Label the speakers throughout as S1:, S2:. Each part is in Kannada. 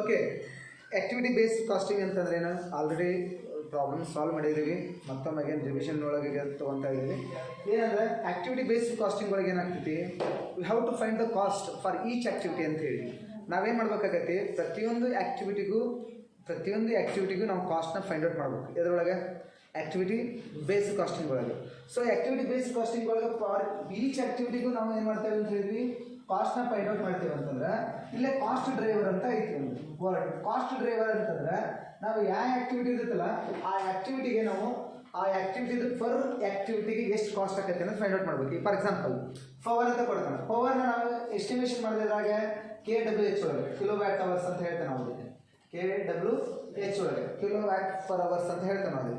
S1: ಓಕೆ, ಆಕ್ಟಿವಿಟಿ ಬೇಸ್ಡ್ ಕಾಸ್ಟಿಂಗ್ ಅಂತಂದ್ರೆ ಏನು? ಆಲ್ರೆಡಿ ಪ್ರಾಬ್ಲಮ್ ಸಾಲ್ವ್ ಮಾಡಿದ್ದೀವಿ, ಮತ್ತೊಮ್ಮೆ ರಿವಿಷನ್ ಒಳಗೆ ತೊಗೊತಾ ಇದ್ದೀವಿ. ಏನಂದರೆ ಆಕ್ಟಿವಿಟಿ ಬೇಸ್ಡ್ ಕಾಸ್ಟಿಂಗ್ ಒಳಗೆ ಏನಾಗ್ತೈತಿ, we have to find the cost for each activity ಅಂತ ಹೇಳಿ ನಾವೇನು ಮಾಡ್ಬೇಕಾಗತ್ತೆ, ಪ್ರತಿಯೊಂದು ಆ್ಯಕ್ಟಿವಿಟಿಗೂ ನಾವು ಕಾಸ್ಟ್ನ ಫೈಂಡ್ ಔಟ್ ಮಾಡ್ಬೇಕು. ಇದರೊಳಗೆ ಆ್ಯಕ್ಟಿವಿಟಿ ಬೇಸ್ಡ್ ಕಾಸ್ಟಿಂಗ್ ಒಳಗೆ. ಸೊ ಆ್ಯಕ್ಟಿವಿಟಿ ಬೇಸ್ಡ್ ಕಾಸ್ಟಿಂಗ್ ಒಳಗೆ ಫಾರ್ ಈಚ್ ಆ್ಯಕ್ಟಿವಿಟಿಗೂ ನಾವು ಏನು ಮಾಡ್ತೇವೆ ಅಂತ ಹೇಳಿದ್ವಿ, ಕಾಸ್ಟ್ನ ಫೈಂಡ್ ಔಟ್ ಮಾಡ್ತೇವೆ ಅಂತಂದ್ರೆ ಇಲ್ಲೇ ಕಾಸ್ಟ್ ಡ್ರೈವರ್ ಅಂತ ಐತಿ ಒಂದು ವರ್ಡ್. ಕಾಸ್ಟ್ ಡ್ರೈವರ್ ಅಂತಂದ್ರೆ ನಾವು ಯಾವ ಆ್ಯಕ್ಟಿವಿಟಿ ಇರುತ್ತಲ್ಲ ಆ ಆ್ಯಕ್ಟಿವಿಟಿಗೆ ನಾವು ಆ ಆ್ಯಕ್ಟಿವಿಟಿದು ಪರ್ ಆ್ಯಕ್ಟಿವಿಟಿಗೆ ಎಷ್ಟು ಕಾಸ್ಟ್ ಆಕೈತೆ ಅನ್ನೋದು ಫೈಂಡ್ ಔಟ್ ಮಾಡ್ಬೇಕು. ಈಗ ಫಾರ್ ಎಕ್ಸಾಂಪಲ್ ಪವರ್ ಅಂತ ಕೊಡ್ತಾನೆ. ಪವರ್ನ ನಾವು ಎಸ್ಟಿಮೇಷನ್ ಮಾಡಿದಾಗ KWH ಒಳಗೆ ಕಿಲೋವ್ಯಾಟ್ ಅವರ್ಸ್ ಅಂತ ಹೇಳ್ತೇವೆ ನಾವು. ಅದಕ್ಕೆ KWH ಒಳಗೆ ಕಿಲೋವ್ಯಾಟ್ ಪರ್ ಅವರ್ಸ್ ಅಂತ ಹೇಳ್ತೇವೆ ನಾವು.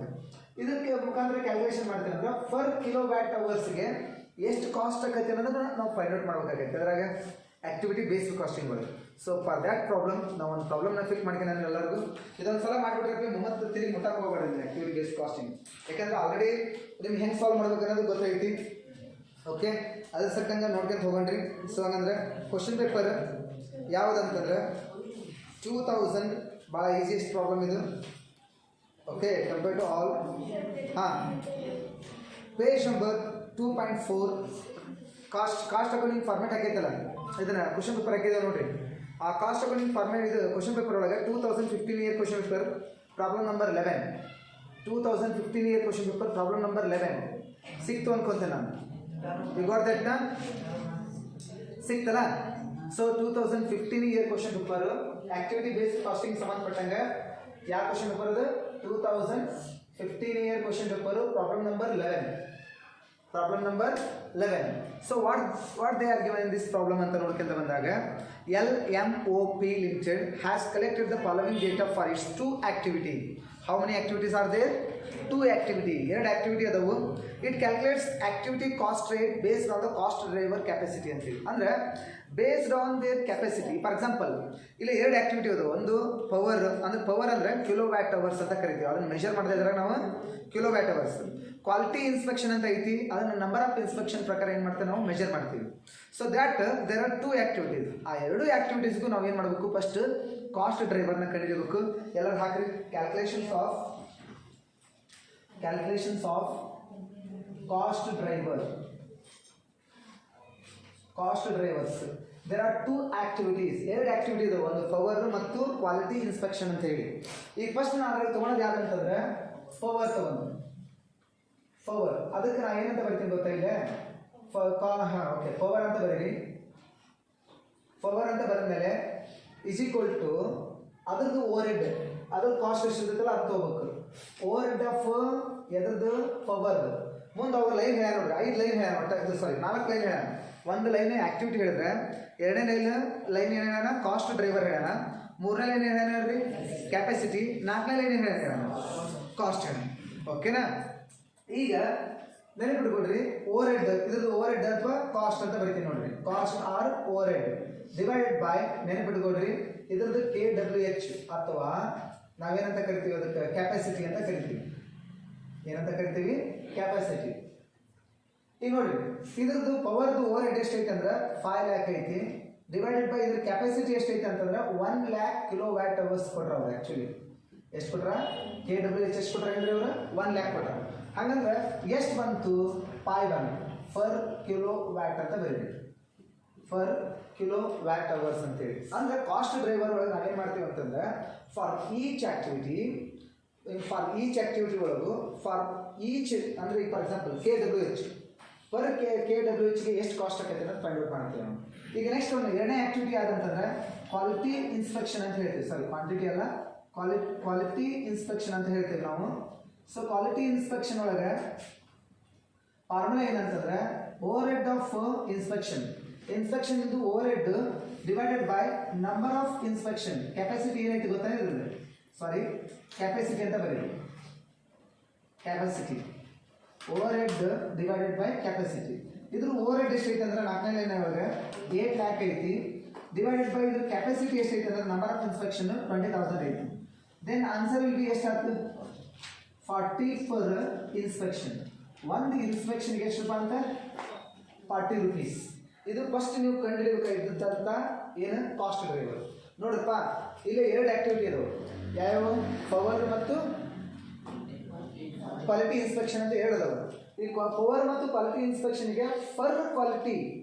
S1: ಇದಕ್ಕೆ ಮುಖಾಂತರ ಕ್ಯಾಲ್ಕುಲೇಷನ್ ಮಾಡ್ತೇವೆ ಅಂದ್ರೆ ಪರ್ ಕಿಲೋವ್ಯಾಟ್ ಅವರ್ಸ್ಗೆ ಎಷ್ಟು ಕಾಸ್ಟ್ ಆಕೈತೆ ಅನ್ನೋದನ್ನ ನಾವು ಫೈಂಡ್ ಔಟ್ ಮಾಡ್ಬೇಕಾಗೈತೆ ಅದ್ರಾಗ ಆಕ್ಟಿವಿಟಿ ಬೇಸ್ಡ್ ಕಾಸ್ಟಿಂಗ್ ಒಳಗೆ. ಸೊ ಫಾರ್ ದ್ಯಾಟ್ ಪ್ರಾಬ್ಲಮ್ ನಾವು ಒಂದು ಪ್ರಾಬ್ಲಮ್ನ ಫಿಕ್ ಮಾಡ್ತೀನಿ ನಾನು ಎಲ್ಲರಿಗೂ. ಇದೊಂದು ಸಲ ಮಾಡಿಬಿಟ್ರೆ ಮತ್ತೆ ತಿರುಗಿ ಮುಟ್ಟಕ್ಕೆ ಹೋಗಬೇಡಿ ಆಕ್ಟಿವಿಟಿ ಬೇಸ್ಡ್ ಕಾಸ್ಟಿಂಗ್, ಯಾಕಂದ್ರೆ ಆಲ್ರೆಡಿ ನಿಮ್ಗೆ ಹೆಂಗೆ ಸಾಲ್ವ್ ಮಾಡ್ಬೇಕು ಅನ್ನೋದು ಗೊತ್ತೈತಿ. ಓಕೆ, ಅದ್ರ ಸಕ್ಕಂಗೆ ನೋಡ್ಕೊಂತ ಹೋಗೋಣ್ರಿ. ಸೊ ಹಂಗಂದ್ರೆ ಕ್ವಶನ್ ಪೇಪರ್ ಯಾವುದಂತಂದ್ರೆ 2000 ಭಾಳ ಈಸಿಯೆಸ್ಟ್ ಪ್ರಾಬ್ಲಮ್ ಇದು. Okay, compare to all. ಹಾಂ, page number 2.4 cost accounting format ಹಾಕೈತಲ್ಲ, ಇದನ್ನು ಕ್ವಶನ್ ಪೇಪರ್ ಹಾಕಿದ್ದೇವೆ ನೋಡಿರಿ. ಆ ಕಾಸ್ಟ್ ಅಕೌಂಟಿಂಗ್ ಫಾರ್ಮೇಟ್ ಇದು ಕ್ವಶನ್ ಪೇಪರ್ ಒಳಗೆ 2015 year question paper problem number 11. 2015 year question paper problem number 11 ಸಿಕ್ತು ಅನ್ಕೊಂತೆ ನಾನು. ಯು ಗಾಟ್ ದಟ್ ನಾ? ಸಿಕ್ತಲ್ಲ? So 2015 year question paper activity based casting ಸಂಬಂಧಪಟ್ಟಂಗೆ ಯಾವ ಕ್ವಶನ್ ಪೇಪರ್ ಅದು? 2015 year question paper problem number 11. Problem number 11. So what they are given in this problem ಅಂತ ನೋಡ್ಕೊಂತ ಬಂದಾಗ, LMOP Limited has collected the following data for its 2 activity. How many activities are there? 2 activity. 2 activity ಅದಾವು. It calculates activity cost rate based on the cost driver capacity ಅಂತೇಳಿ. ಅಂದರೆ based on their capacity. For example ಇಲ್ಲಿ 2 ಆಕ್ಟಿವಿಟಿ ಅದಾವೆ. ಒಂದು ಪವರ್, ಅಂದರೆ ಪವರ್ ಅಂದರೆ ಕಿಲೋವ್ಯಾಟ್ ಅವರ್ಸ್ ಅಂತ ಕರಿತೀವಿ. ಅದನ್ನು ಮೆಷರ್ ಮಾಡ್ತಾ ಇದ್ರಾಗ ನಾವು ಕಿಲೋವ್ಯಾಟ್ ಅವರ್ಸ್. ಕ್ವಾಲಿಟಿ ಇನ್ಸ್ಪೆಕ್ಷನ್ ಅಂತ ಐತಿ, ಅದನ್ನು ನಂಬರ್ ಆಫ್ ಇನ್ಸ್ಪೆಕ್ಷನ್ ಪ್ರಕಾರ ಏನು ಮಾಡ್ತೀವಿ ನಾವು ಮೆಷರ್ ಮಾಡ್ತೀವಿ. So that there are 2 activities. ಆ 2 ಆಕ್ಟಿವಿಟೀಸ್ಗೂ ನಾವು ಏನು ಮಾಡಬೇಕು, ಫಸ್ಟ್ ಕಾಸ್ಟ್ ಡ್ರೈವರ್ನ ಕಂಡುಹಿಡಿಯಬೇಕು. ಎಲ್ಲರೂ ಹಾಕ್ರಿ, calculations of cost drivers. There are 2 activities. 2 activity ಇದಾವೆ, ಒಂದು ಪವರ್ ಮತ್ತು ಕ್ವಾಲಿಟಿ ಇನ್ಸ್ಪೆಕ್ಷನ್ ಅಂತ ಹೇಳಿ. ಈಗ ಫಸ್ಟ್ ನಾನು ಅದ್ರಲ್ಲಿ ತೊಗೊಳೋದು ಯಾವ್ದಂತಂದ್ರೆ ಪವರ್ ತಗೊಂಡು. ಪವರ್ ಅದಕ್ಕೆ ನಾ ಏನಂತ ಬರ್ತೀನಿ ಗೊತ್ತಾ? ಇಲ್ಲೇ ಓಕೆ, ಪವರ್ ಅಂತ ಬರೀರಿ. ಪವರ್ ಅಂತ ಬರೆದ್ಮೇಲೆ ಇಸ್ ಈಕ್ವಲ್ ಟು ಅದ್ರದ್ದು ಓವರ್ ಹೆಡ್, ಅದ್ರ ಕಾಸ್ಟ್ ಎಷ್ಟು ಇರುತ್ತಲ್ಲ ಅದು ತೊಗೋಬೇಕು. ಓವರ್ ಹೆಡ್ ಆಫ್ ಎದ್ರದ್ದು ಪವರ್. ಮುಂದೆ ಅವ್ರ ಲೈನ್ ಹೇಳ್ಯಾರ ನೋಡ್ರಿ, 5 ಲೈನ್ ಹೇಳ್ಯಾರ, 4 ಲೈನ್ ಹೇಳ್ಯಾರ. ಒಂದು ಲೈನ್ ಆಕ್ಟಿವಿಟಿ ಹೇಳಿದ್ರೆ, 2ನೇ ಲೈನ್ ಏನೇನ ಕಾಸ್ಟ್ ಡ್ರೈವರ್ ಹೇಳ್ಯಾನ, 3ನೇ ಲೈನ್ ಏನೇನು ಹೇಳ್ರಿ ಕೆಪಾಸಿಟಿ, 4ನೇ ಲೈನ್ ಏನು ಹೇಳ್ಯಾನ ಕಾಸ್ಟ್ ಹೇಳ. ಓಕೆನಾ? ಈಗ ನೆನಪಿಟ್ಕೊಡ್ರಿ, ಓವರ್ ಹೆಡ್, ಇದ್ರದ್ದು ಓವರ್ ಹೆಡ್ ಅಥವಾ ಕಾಸ್ಟ್ ಅಂತ ಬರೀತೀನಿ ನೋಡ್ರಿ. Cost or overhead divided by, ನೆನಪಿಟ್ಕೊಡ್ರಿ, ಇದ್ರದ್ದು KWH ಅಥವಾ ನಾವೇನಂತ ಕರಿತೀವಿ, ಅದಕ್ಕೆ ಕೆಪಾಸಿಟಿ ಅಂತ ಕರಿತೀವಿ. ಏನಂತ ಕರಿತೀವಿ? ಕೆಪಾಸಿಟಿ. ಈಗ ನೋಡ್ರಿ, ಇದ್ರದ್ದು ಪವರ್ದು ಓವರ್ ಹೆಡ್ ಎಷ್ಟೈತೆ ಅಂದ್ರೆ 5 lakh ಐತಿ, ಡಿವೈಡೆಡ್ ಬೈ ಇದ್ರ ಕೆಪಾಸಿಟಿ ಎಷ್ಟೈತೆ ಅಂತಂದ್ರೆ 1 lakh ಕಿಲೋವ್ಯಾಟ್ ಅವರ್ಸ್ ಕೊಟ್ರ ಅವ್ರು. ಆ್ಯಕ್ಚುಲಿ ಎಷ್ಟು ಕೊಟ್ರ? KWH ಎಷ್ಟು ಕೊಟ್ರ ಅಂದ್ರೆ ಅವರು 1 lakh ಕೊಟ್ರ. ಹಾಗಂದ್ರೆ ಎಷ್ಟು ಬಂತು? 5 ಪರ್ ಕಿಲೋವ್ಯಾಟ್ ಅಂತ ಬರೀರಿ. ಪರ್ ಕಿಲೋವ್ಯಾಟ್ ಅವರ್ಸ್ ಅಂತೇಳಿ. ಅಂದರೆ ಕಾಸ್ಟ್ ಡ್ರೈವರ್ ಒಳಗೆ ನಾವೇನು ಮಾಡ್ತೀವಿ ಅಂತಂದ್ರೆ ಫಾರ್ ಈಚ್ ಆಕ್ಟಿವಿಟಿ ಒಳಗು ಫಾರ್ ಈಚ್ ಅಂದರೆ ಈಗ ಫಾರ್ ಎಕ್ಸಾಂಪಲ್ KWH ಪರ್ KWHಗೆ ಎಷ್ಟು ಕಾಸ್ಟ್ ಆಕೈತೆ ಅಂತ ಫೈಂಡ್ ಔಟ್ ಮಾಡ್ತೀವಿ ನಾವು. ಈಗ ನೆಕ್ಸ್ಟ್ ಒಂದು 2ನೇ ಆಕ್ಟಿವಿಟಿ ಆದಂತಂದ್ರೆ ಕ್ವಾಲಿಟಿ ಇನ್ಸ್ಪೆಕ್ಷನ್ ಅಂತ ಹೇಳ್ತೀವಿ. ಸಾರಿ, ಕ್ವಾಂಟಿಟಿ ಅಲ್ಲ, ಕ್ವಾಲಿಟಿ ಇನ್ಸ್ಪೆಕ್ಷನ್ ಅಂತ ಹೇಳ್ತೀವಿ ನಾವು. ಸೊ ಕ್ವಾಲಿಟಿ ಇನ್ಸ್ಪೆಕ್ಷನ್ ಒಳಗೆ ಫಾರ್ಮುಲಾ ಏನಂತಂದ್ರೆ ಓವರ್ ಹೆಡ್ ಆಫ್ ಇನ್ಸ್ಪೆಕ್ಷನ್ ಇದು over head divided by number of inspection. Capacity ಏನೈತಿ ಗೊತ್ತಾ? ಇದ್ರಲ್ಲಿ ಸಾರಿ, ಕೆಪಾಸಿಟಿ ಅಂತ ಬರೀರಿ. Capacity over head divided by capacity. ಇದ್ರ ಓವರ್ ಹೆಡ್ ಎಷ್ಟೈತೆ ಅಂದ್ರೆ 4ನೇ ಲೈನ್ ಒಳಗೆ 8 lakh ಐತಿ, ಡಿವೈಡೆಡ್ ಬೈ ಇದ್ರ ಕೆಪಾಸಿಟಿ ಎಷ್ಟೈತೆ ಅಂದ್ರೆ ನಂಬರ್ ಆಫ್ ಇನ್ಸ್ಪೆಕ್ಷನ್ 20,000 ಐತಿ. ದೆನ್ ಆನ್ಸರ್ ವಿಲ್ ಬಿ ಎಷ್ಟಾಗ್ತದೆ? 40 ಫರ್ ಇನ್ಸ್ಪೆಕ್ಷನ್. ಒಂದು ಇನ್ಸ್ಪೆಕ್ಷನ್ಗೆ ಎಷ್ಟು ರೂಪಾಯಿ ಅಂತ? 40 rupees. ಇದು ಫಸ್ಟ್ ನೀವು ಕಂಡುಹಿಡಿಯಬೇಕಾಗಿದ್ದಂಥ ಏನು? Cost driver. ನೋಡ್ರಪ್ಪ ಇಲ್ಲಿ ಎರಡು ಆಕ್ಟಿವಿಟಿ ಇದಾವೆ, ಯಾವ ಪವರ್ ಮತ್ತು ಕ್ವಾಲಿಟಿ ಇನ್ಸ್ಪೆಕ್ಷನ್ ಅಂತ ಹೇಳಿದವರು. ಈ ಪವರ್ ಮತ್ತು ಕ್ವಾಲಿಟಿ ಇನ್ಸ್ಪೆಕ್ಷನ್ಗೆ ಪರ್ ಕ್ವಾಲಿಟಿ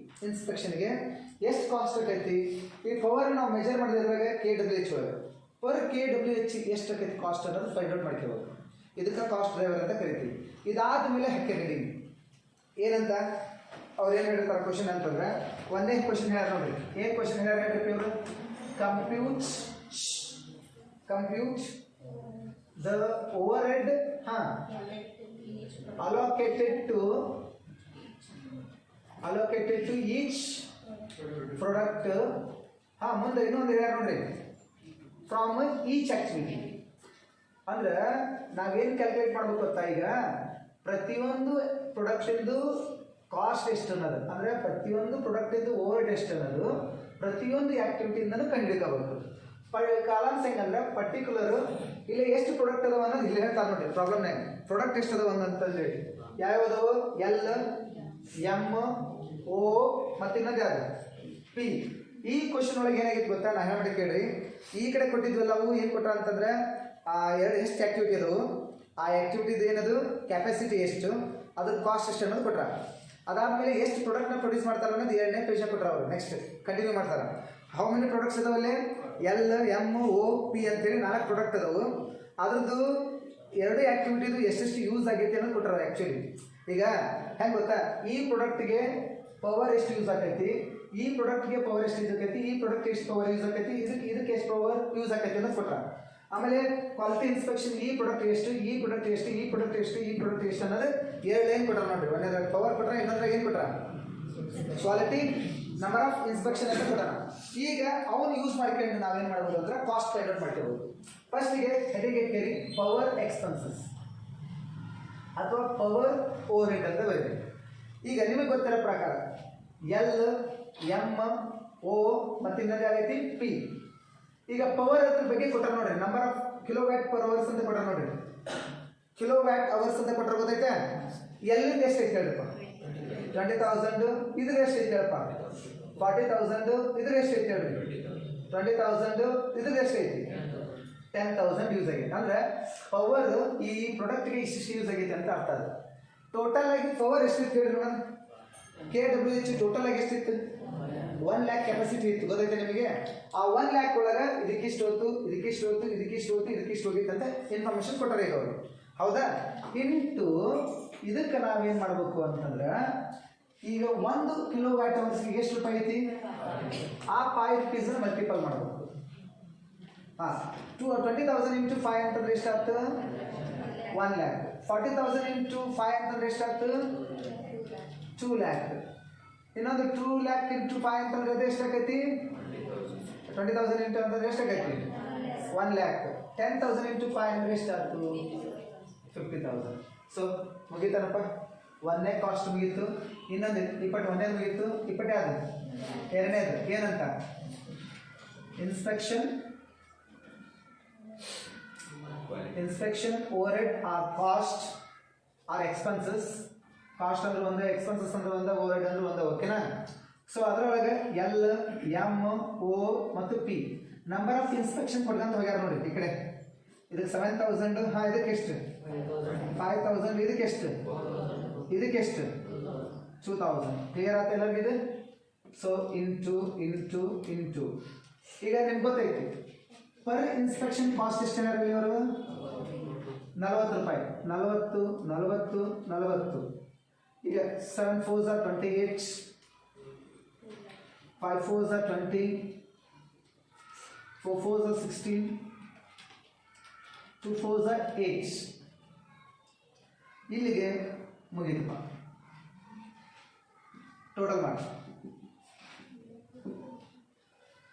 S1: ಇನ್ಸ್ಪೆಕ್ಷನ್ಗೆ ಎಷ್ಟು ಕಾಸ್ಟ್ ಆಕೈತಿ? ಈ ಪವರ್ ನಾವು ಮೆಜರ್ ಮಾಡಿದ್ರಾಗ KWH ಒಳಗೆ ಪರ್ KWH ಎಷ್ಟು ಆಕೈತಿ ಕಾಸ್ಟ್ ಅನ್ನೋದು ಫೈಂಡ್ ಔಟ್ ಮಾಡ್ಕೋಬೇಕು. ಇದಕ್ಕೆ ಕಾಸ್ಟ್ ಡ್ರೈವರ್ ಅಂತ ಕರಿತೀವಿ. ಇದಾದ ಮೇಲೆ ಹಕ್ಕೆ ರೀಡಿಂಗ್ ಏನಂತ ಅವ್ರು ಏನು ಹೇಳಿರ್ತಾರೆ ಕ್ವಶನ್ ಅಂತಂದ್ರೆ, ಒಂದೇ ಕ್ವಶನ್ ಹೇಳ್ಯಾರ ನೋಡ್ರಿ. ಏನು ಕ್ವಶನ್ ಹೇಳ್ಯಾರ ಹೇಳ್ರಿ ಇವರು? Compute the overhead allocated to each product. ಮುಂದೆ ಇನ್ನೊಂದು ಹೇಳ್ಯಾರ ನೋಡ್ರಿ, ಫ್ರಾಮ್ ಈಚ್ ಆಕ್ಟಿವಿಟಿ. ಅಂದ್ರೆ ನಾವೇನು ಕ್ಯಾಲ್ಕುಲೇಟ್ ಮಾಡ್ಬೇಕು ಗೊತ್ತಾ? ಈಗ ಪ್ರತಿಯೊಂದು ಪ್ರಾಡಕ್ಟಿಂದು ಕಾಸ್ಟ್ ಎಷ್ಟು ಅನ್ನೋದು, ಅಂದರೆ ಪ್ರತಿಯೊಂದು ಪ್ರಾಡಕ್ಟಿಂದು ಓವರ್ ಹೆಡ್ ಎಷ್ಟು ಅನ್ನೋದು ಪ್ರತಿಯೊಂದು ಆಕ್ಟಿವಿಟಿಯಿಂದನೂ ಕಂಡುಹಿಡಿಯಬೇಕು. ಕಾಲಮ್ಸ್ ಹೆಂಗಂದ್ರೆ ಪರ್ಟಿಕ್ಯುಲರ್ ಇಲ್ಲಿ ಎಷ್ಟು ಪ್ರಾಡಕ್ಟ್ ಅದಾವ ಅನ್ನೋದು ಇಲ್ಲಿ ಹೇಳ್ತಾರೆ ನೋಡಿ ಪ್ರಾಬ್ಲಮ್ನಾಗ. ಪ್ರಾಡಕ್ಟ್ ಎಷ್ಟು ಅದಾವ ಅಂತಂದೇಳಿ ಯಾವ್ಯಾವ L, M, O ಮತ್ತು ಇನ್ನೊಂದು ಯಾವುದು P. ಈ ಕ್ವಶನ್ ಒಳಗೆ ಏನಾಗಿತ್ತು ಗೊತ್ತಾ? ನಾ ಹೇಳ್ಬಿಟ್ಟು ಕೇಳ್ರಿ. ಈ ಕಡೆ ಕೊಟ್ಟಿದ್ವಲ್ಲ ಅವು ಏನು ಕೊಟ್ಟ ಅಂತಂದ್ರೆ ಎರಡು ಎಷ್ಟು ಆಕ್ಟಿವಿಟಿ ಅದಾವು, ಆ ಆಕ್ಟಿವಿಟಿದು ಏನದು ಕೆಪಾಸಿಟಿ ಎಷ್ಟು, ಅದ್ರ ಕಾಸ್ಟ್ ಎಷ್ಟು ಅನ್ನೋದು ಕೊಟ್ರ. ಅದಾದ್ಮೇಲೆ ಎಷ್ಟು ಪ್ರಾಡಕ್ಟ್ನ ಪ್ರೊಡ್ಯೂಸ್ ಮಾಡ್ತಾರೆ ಅನ್ನೋದು ಎರಡನೇ ಪೇಜ್ ಕೊಟ್ರ ಅವರು. ನೆಕ್ಸ್ಟ್ ಕಂಟಿನ್ಯೂ ಮಾಡ್ತಾರೆ. ಹೌ ಮೆನಿ ಪ್ರಾಡಕ್ಟ್ಸ್ ಅದಾವಲ್ಲಿ? L, M, O, P ಅಂತೇಳಿ 4 ಪ್ರಾಡಕ್ಟ್ ಅದಾವು. ಅದ್ರದ್ದು ಎರಡೇ ಆಕ್ಟಿವಿಟಿದು ಎಷ್ಟೆಷ್ಟು ಯೂಸ್ ಆಗೈತಿ ಅನ್ನೋದು ಕೊಟ್ಟರು. ಆ್ಯಕ್ಚುಲಿ ಈಗ ಹೆಂಗೆ ಗೊತ್ತಾ? ಈ ಪ್ರಾಡಕ್ಟ್ಗೆ ಪವರ್ ಎಷ್ಟು ಯೂಸ್ ಆಗೈತಿ, ಈ ಪ್ರಾಡಕ್ಟ್ಗೆ ಪವರ್ ಎಷ್ಟು ಯೂಸ್ ಆಗೈತಿ, ಈ ಪ್ರಾಡಕ್ಟ್ ಎಷ್ಟು ಪವರ್ ಯೂಸ್ ಆಗೈತಿ, ಇದಕ್ಕೆ ಎಷ್ಟು ಪವರ್ ಯೂಸ್ ಆಗೈತಿ ಅನ್ನೋದು ಕೊಟ್ರ. ಆಮೇಲೆ ಕ್ವಾಲಿಟಿ ಇನ್ಸ್ಪೆಕ್ಷನ್ ಈ ಪ್ರಾಡಕ್ಟ್ ಎಷ್ಟು, ಈ ಪ್ರಾಡಕ್ಟ್ ಎಷ್ಟು, ಈ ಪ್ರಾಡಕ್ಟ್ ಎಷ್ಟು, ಈ ಪ್ರಾಡಕ್ಟ್ ಎಷ್ಟು ಅನ್ನೋದು ಎರಡು ಏನು ಕೊಟ್ರ ನೋಡ್ರಿ. ಒಂದೇದ್ರಾಗ ಪವರ್ ಕೊಟ್ರ, ಇನ್ನೊಂದ್ರಾಗ ಏನು ಕೊಟ್ರ? ಕ್ವಾಲಿಟಿ ನಂಬರ್ ಆಫ್ ಇನ್ಸ್ಪೆಕ್ಷನ್ ಅಂತ ಕೊಟ್ಟಾನ. ಈಗ ಅವನು ಯೂಸ್ ಮಾಡ್ಕೊಂಡು ನಾವೇನು ಮಾಡ್ಬೋದು ಅಂದ್ರೆ ಕಾಸ್ಟ್ ಫೈಂಡ್ ಔಟ್ ಮಾಡ್ಕೋಬಹುದು. ಫಸ್ಟಿಗೆ ಹೆಡಿಂಗ್ ಇಟ್ಕೇರಿ ಪವರ್ ಎಕ್ಸ್ಪೆನ್ಸಸ್ ಅಥವಾ ಪವರ್ ಓವರ್ ಹೆಡ್ ಅಂತ ಬರೀರಿ. ಈಗ ನಿಮಗೆ ಗೊತ್ತಿರೋ ಪ್ರಕಾರ L, M, O ಮತ್ತು ಇನ್ನೊಂದು ಯಾವೈತಿ P. ಈಗ ಪವರ್ ಅದ್ರ ಬಗ್ಗೆ ಕೊಟ್ಟಾರ ನೋಡ್ರಿ. Number of kilowatt per hours ಅಂತ ಕೊಟ್ಟಾರ ನೋಡ್ರಿ. ಕಿಲೋವ್ಯಾಟ್ ಅವರ್ಸ್ ಅಂತ ಕೊಟ್ಟರೆ ಗೊತ್ತೈತೆ. ಎಲ್ಲಿಂದ ಎಷ್ಟು ಐತೆ ಹೇಳ್ರಪ್ಪ? 20,000. ಇದ್ರ ಎಷ್ಟು ಐತೆ ಹೇಳಪ್ಪ? 40,000. ಇದ್ರ ಎಷ್ಟು ಐತೆ ಹೇಳ್ರಿ? 20,000. ಇದ್ರ ಎಷ್ಟು ಐತಿ? 10,000 ಯೂಸ್ ಆಗೈತೆ. ಅಂದ್ರೆ ಪವರ್ ಈ ಪ್ರಾಡಕ್ಟ್ಗೆ ಇಷ್ಟು ಯೂಸ್ ಆಗೈತೆ ಅಂತ ಅರ್ಥ. ಅದು ಟೋಟಲ್ ಆಗಿ ಪವರ್ ಎಷ್ಟಿತ್ತು ಹೇಳ್ರಿ ನೋಡೋಣ? KWH ಟೋಟಲ್ ಆಗಿ ಎಷ್ಟಿತ್ತು? 1 lakh ಕೆಪಾಸಿಟಿ ಇತ್ತು. ಗೊತ್ತೈತೆ ನಿಮಗೆ? ಆ 1 lakh ಒಳಗೆ ಇದಕ್ಕಿಷ್ಟು ಹೋಯ್ತು, ಇದಕ್ಕಿಷ್ಟು ಹೋಯ್ತು, ಇದಕ್ಕಿಷ್ಟು ಹೋಯ್ತು, ಇದಕ್ಕಿಷ್ಟು ಹೋಗಿತ್ತು ಅಂತ ಇನ್ಫಾರ್ಮೇಶನ್ ಕೊಟ್ಟಾರೆ ಈಗ ಅವರು. ಹೌದಾ? ಇಂಟು ಇದಕ್ಕೆ ನಾವೇನು ಮಾಡಬೇಕು ಅಂತಂದ್ರೆ, ಈಗ 1 ಕಿಲೋವ್ಯಾಟ್ ಅವರ್ಸ್ಗೆ ಎಷ್ಟು ರೂಪಾಯಿ ಐತಿ? ಆ 5 rupees ಮಲ್ಟಿಪಲ್ ಮಾಡಬೇಕು. 20,000 ಇಂಟು 5 ಅಂತಂದ್ರೆ ಎಷ್ಟಾಗ್ತದೆ? 1 lakh. 40,000 ಇಂಟು 5 ಅಂತಂದ್ರೆ ಎಷ್ಟಾಗ್ತದೆ? 2 lakh. ಇನ್ನೊಂದು 2 lakh ಇಂಟು 5 ಅಂತಂದ್ರೆ ಅದು ಎಷ್ಟಾಗೈತಿ? 20,000 ಇಂಟು ಅಂತಂದ್ರೆ ಎಷ್ಟಾಗೈತಿ? 1 lakh. 10,000 ಇಂಟು 5 ಅಂದ್ರೆ ಎಷ್ಟಾಗ್ತು? 50,000. ಸೊ ಮುಗೀತಾನಪ್ಪ. ಒಂದನೇ ಕಾಸ್ಟ್ ಮುಗೀತು. ಇನ್ನೊಂದು 21ನೇದು ಮುಗೀತು. 20 ಯಾವುದು? ಎರಡನೇದು ಏನಂತ? Inspection overhead or cost or expenses. Cost ಅಂದ್ರೆ ಒಂದು, ಎಕ್ಸ್ಪೆನ್ಸಸ್ ಅಂದ್ರೆ ಒಂದು, ಓವರ್ ಹೆಡ್ ಅಂದ್ರೆ ಒಂದು. ಓಕೆನಾ? ಸೊ ಅದರೊಳಗೆ L, M, O ಮತ್ತು P ನಂಬರ್ ಆಫ್ ಇನ್ಸ್ಪೆಕ್ಷನ್ ಕೊಡ್ಕೊಂತ ಹೋಗ್ಯಾರ ನೋಡಿ. ಈ ಕಡೆ ಇದಕ್ಕೆ 7,000. ಇದಕ್ಕೆ ಎಷ್ಟು? 5,000. ಇದಕ್ಕೆ ಎಷ್ಟು? ಇದಕ್ಕೆ ಎಷ್ಟು? 2,000. ಕ್ಲಿಯರ್ ಆಯ್ತು ಎಲ್ಲರಿಗೂ ಇದು? ಸೊ ಇಂಟು ಇಂಟು ಇಂಟು ಈಗ ನಿಮ್ಗೆ ಗೊತ್ತೈತಿ ಪರ್ ಇನ್ಸ್ಪೆಕ್ಷನ್ ಕಾಸ್ಟ್ ಎಷ್ಟು ಹೇಳ್ಯಾರ ಇವರು? 40 ರೂಪಾಯಿ. 40 40 40. ಈಗ 7 4s are 28, 5 4s are 20, 4 4s are 16, 2 4s are 8. ಇಲ್ಲಿಗೆ ಮುಗಿದಪ್ಪ. ಟೋಟಲ್ ಮಾಡಿ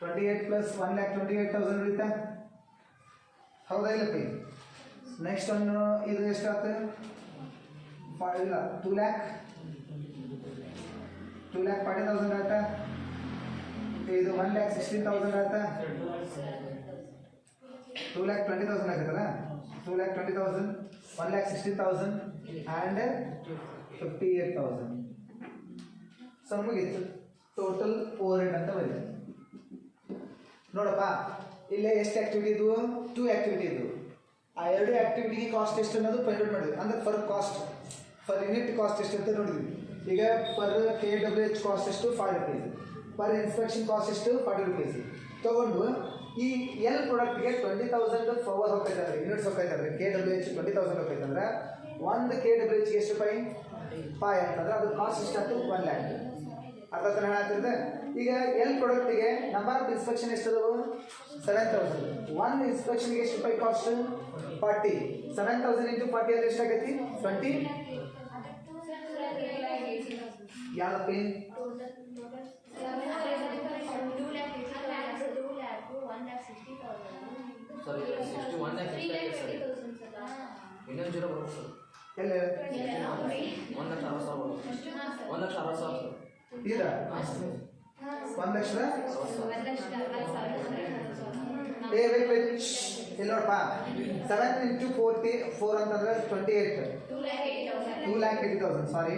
S1: 28 ಪ್ಲಸ್ 1 lakh 28,000 ಉಳಿತಾ? ಹೌದಾ ಇಲ್ಲಪ್ಪ? ನೆಕ್ಸ್ಟ್ ಒಂದು ಇದು ಎಷ್ಟಾಗ್ತದೆ? ಇಲ್ಲ 2 lakh 40,000 ಆಯ್ತಾ? ಇದು 1 lakh 16,000 ಆಯ್ತಾ? 2 lakh 20,000 ಆಗುತ್ತಲ್ಲ? 2 lakh 20,000, 1 lakh 16,000 and 58,000. ಸೊ ಮುಗೀತು. ಟೋಟಲ್ ಓವರ್ ಹೆಡ್ ಅಂತ ಬರೀತಾರೆ ನೋಡಪ್ಪ ಇಲ್ಲೇ ಎಷ್ಟು ಆಕ್ಟಿವಿಟಿ ಇದ್ವು, 2 ಆಕ್ಟಿವಿಟಿ ಇದ್ವು. ಆ 2 ಆಕ್ಟಿವಿಟಿಗೆ ಕಾಸ್ಟ್ ಎಷ್ಟು ಅನ್ನೋದು ಫೈಂಡ್ ಔಟ್ ಮಾಡಿದ್ವಿ. ಅಂದ್ರೆ ಫರ್ ಯೂನಿಟ್ ಕಾಸ್ಟ್ ಎಷ್ಟು ಅಂತ ನೋಡಿದ್ವಿ. ಈಗ ಪರ್ KWH ಕಾಸ್ಟ್ ಎಷ್ಟು 5 rupees, ಪರ್ ಇನ್ಸ್ಪೆಕ್ಷನ್ ಕಾಸ್ಟ್ ಎಷ್ಟು 40 rupees ತಗೊಂಡು ಈ ಎಲ್ ಪ್ರಾಡಕ್ಟ್ಗೆ 20,000 ಪವರ್ ಹೋಗ್ತೈತೆ ಅಂದ್ರೆ ಯೂನಿಟ್ಸ್ ಹೋಗ್ತೈತೆ ಅಂದ್ರೆ KWH 20,000 ಹೋಗ್ತೈತೆ ಅಂದ್ರೆ 1 KWH ಎಷ್ಟು ರೂಪಾಯಿ 5 ಅಂತಂದ್ರೆ ಅದು ಕಾಸ್ಟ್ ಎಷ್ಟಾಯ್ತು 1 lakh. ಅರ್ಥ ಹೇಳತ್ತಿರುತ್ತೆ. ಈಗ ಎಲ್ ಪ್ರಾಡಕ್ಟಿಗೆ ನಂಬರ್ ಆಫ್ ಇನ್ಸ್ಪೆಕ್ಷನ್ ಎಷ್ಟು ಅದಾವು 7,000. 1 ಇನ್ಸ್ಪೆಕ್ಷನ್ಗೆ ಎಷ್ಟು ರೂಪಾಯಿ ಕಾಸ್ಟ್ 40. 7,000 ಇಂಟು 40 ಅಂದ್ರೆ ಎಷ್ಟಾಗೈತಿ 20. ಯಾವಪ್ಪ ಇಲ್ಲ 1,60,000 ನೋಡಪ್ಪ 7 ಇಂಟು 4 ಅಂತಂದ್ರೆ 28, 2,80,000 ಸಾರಿ.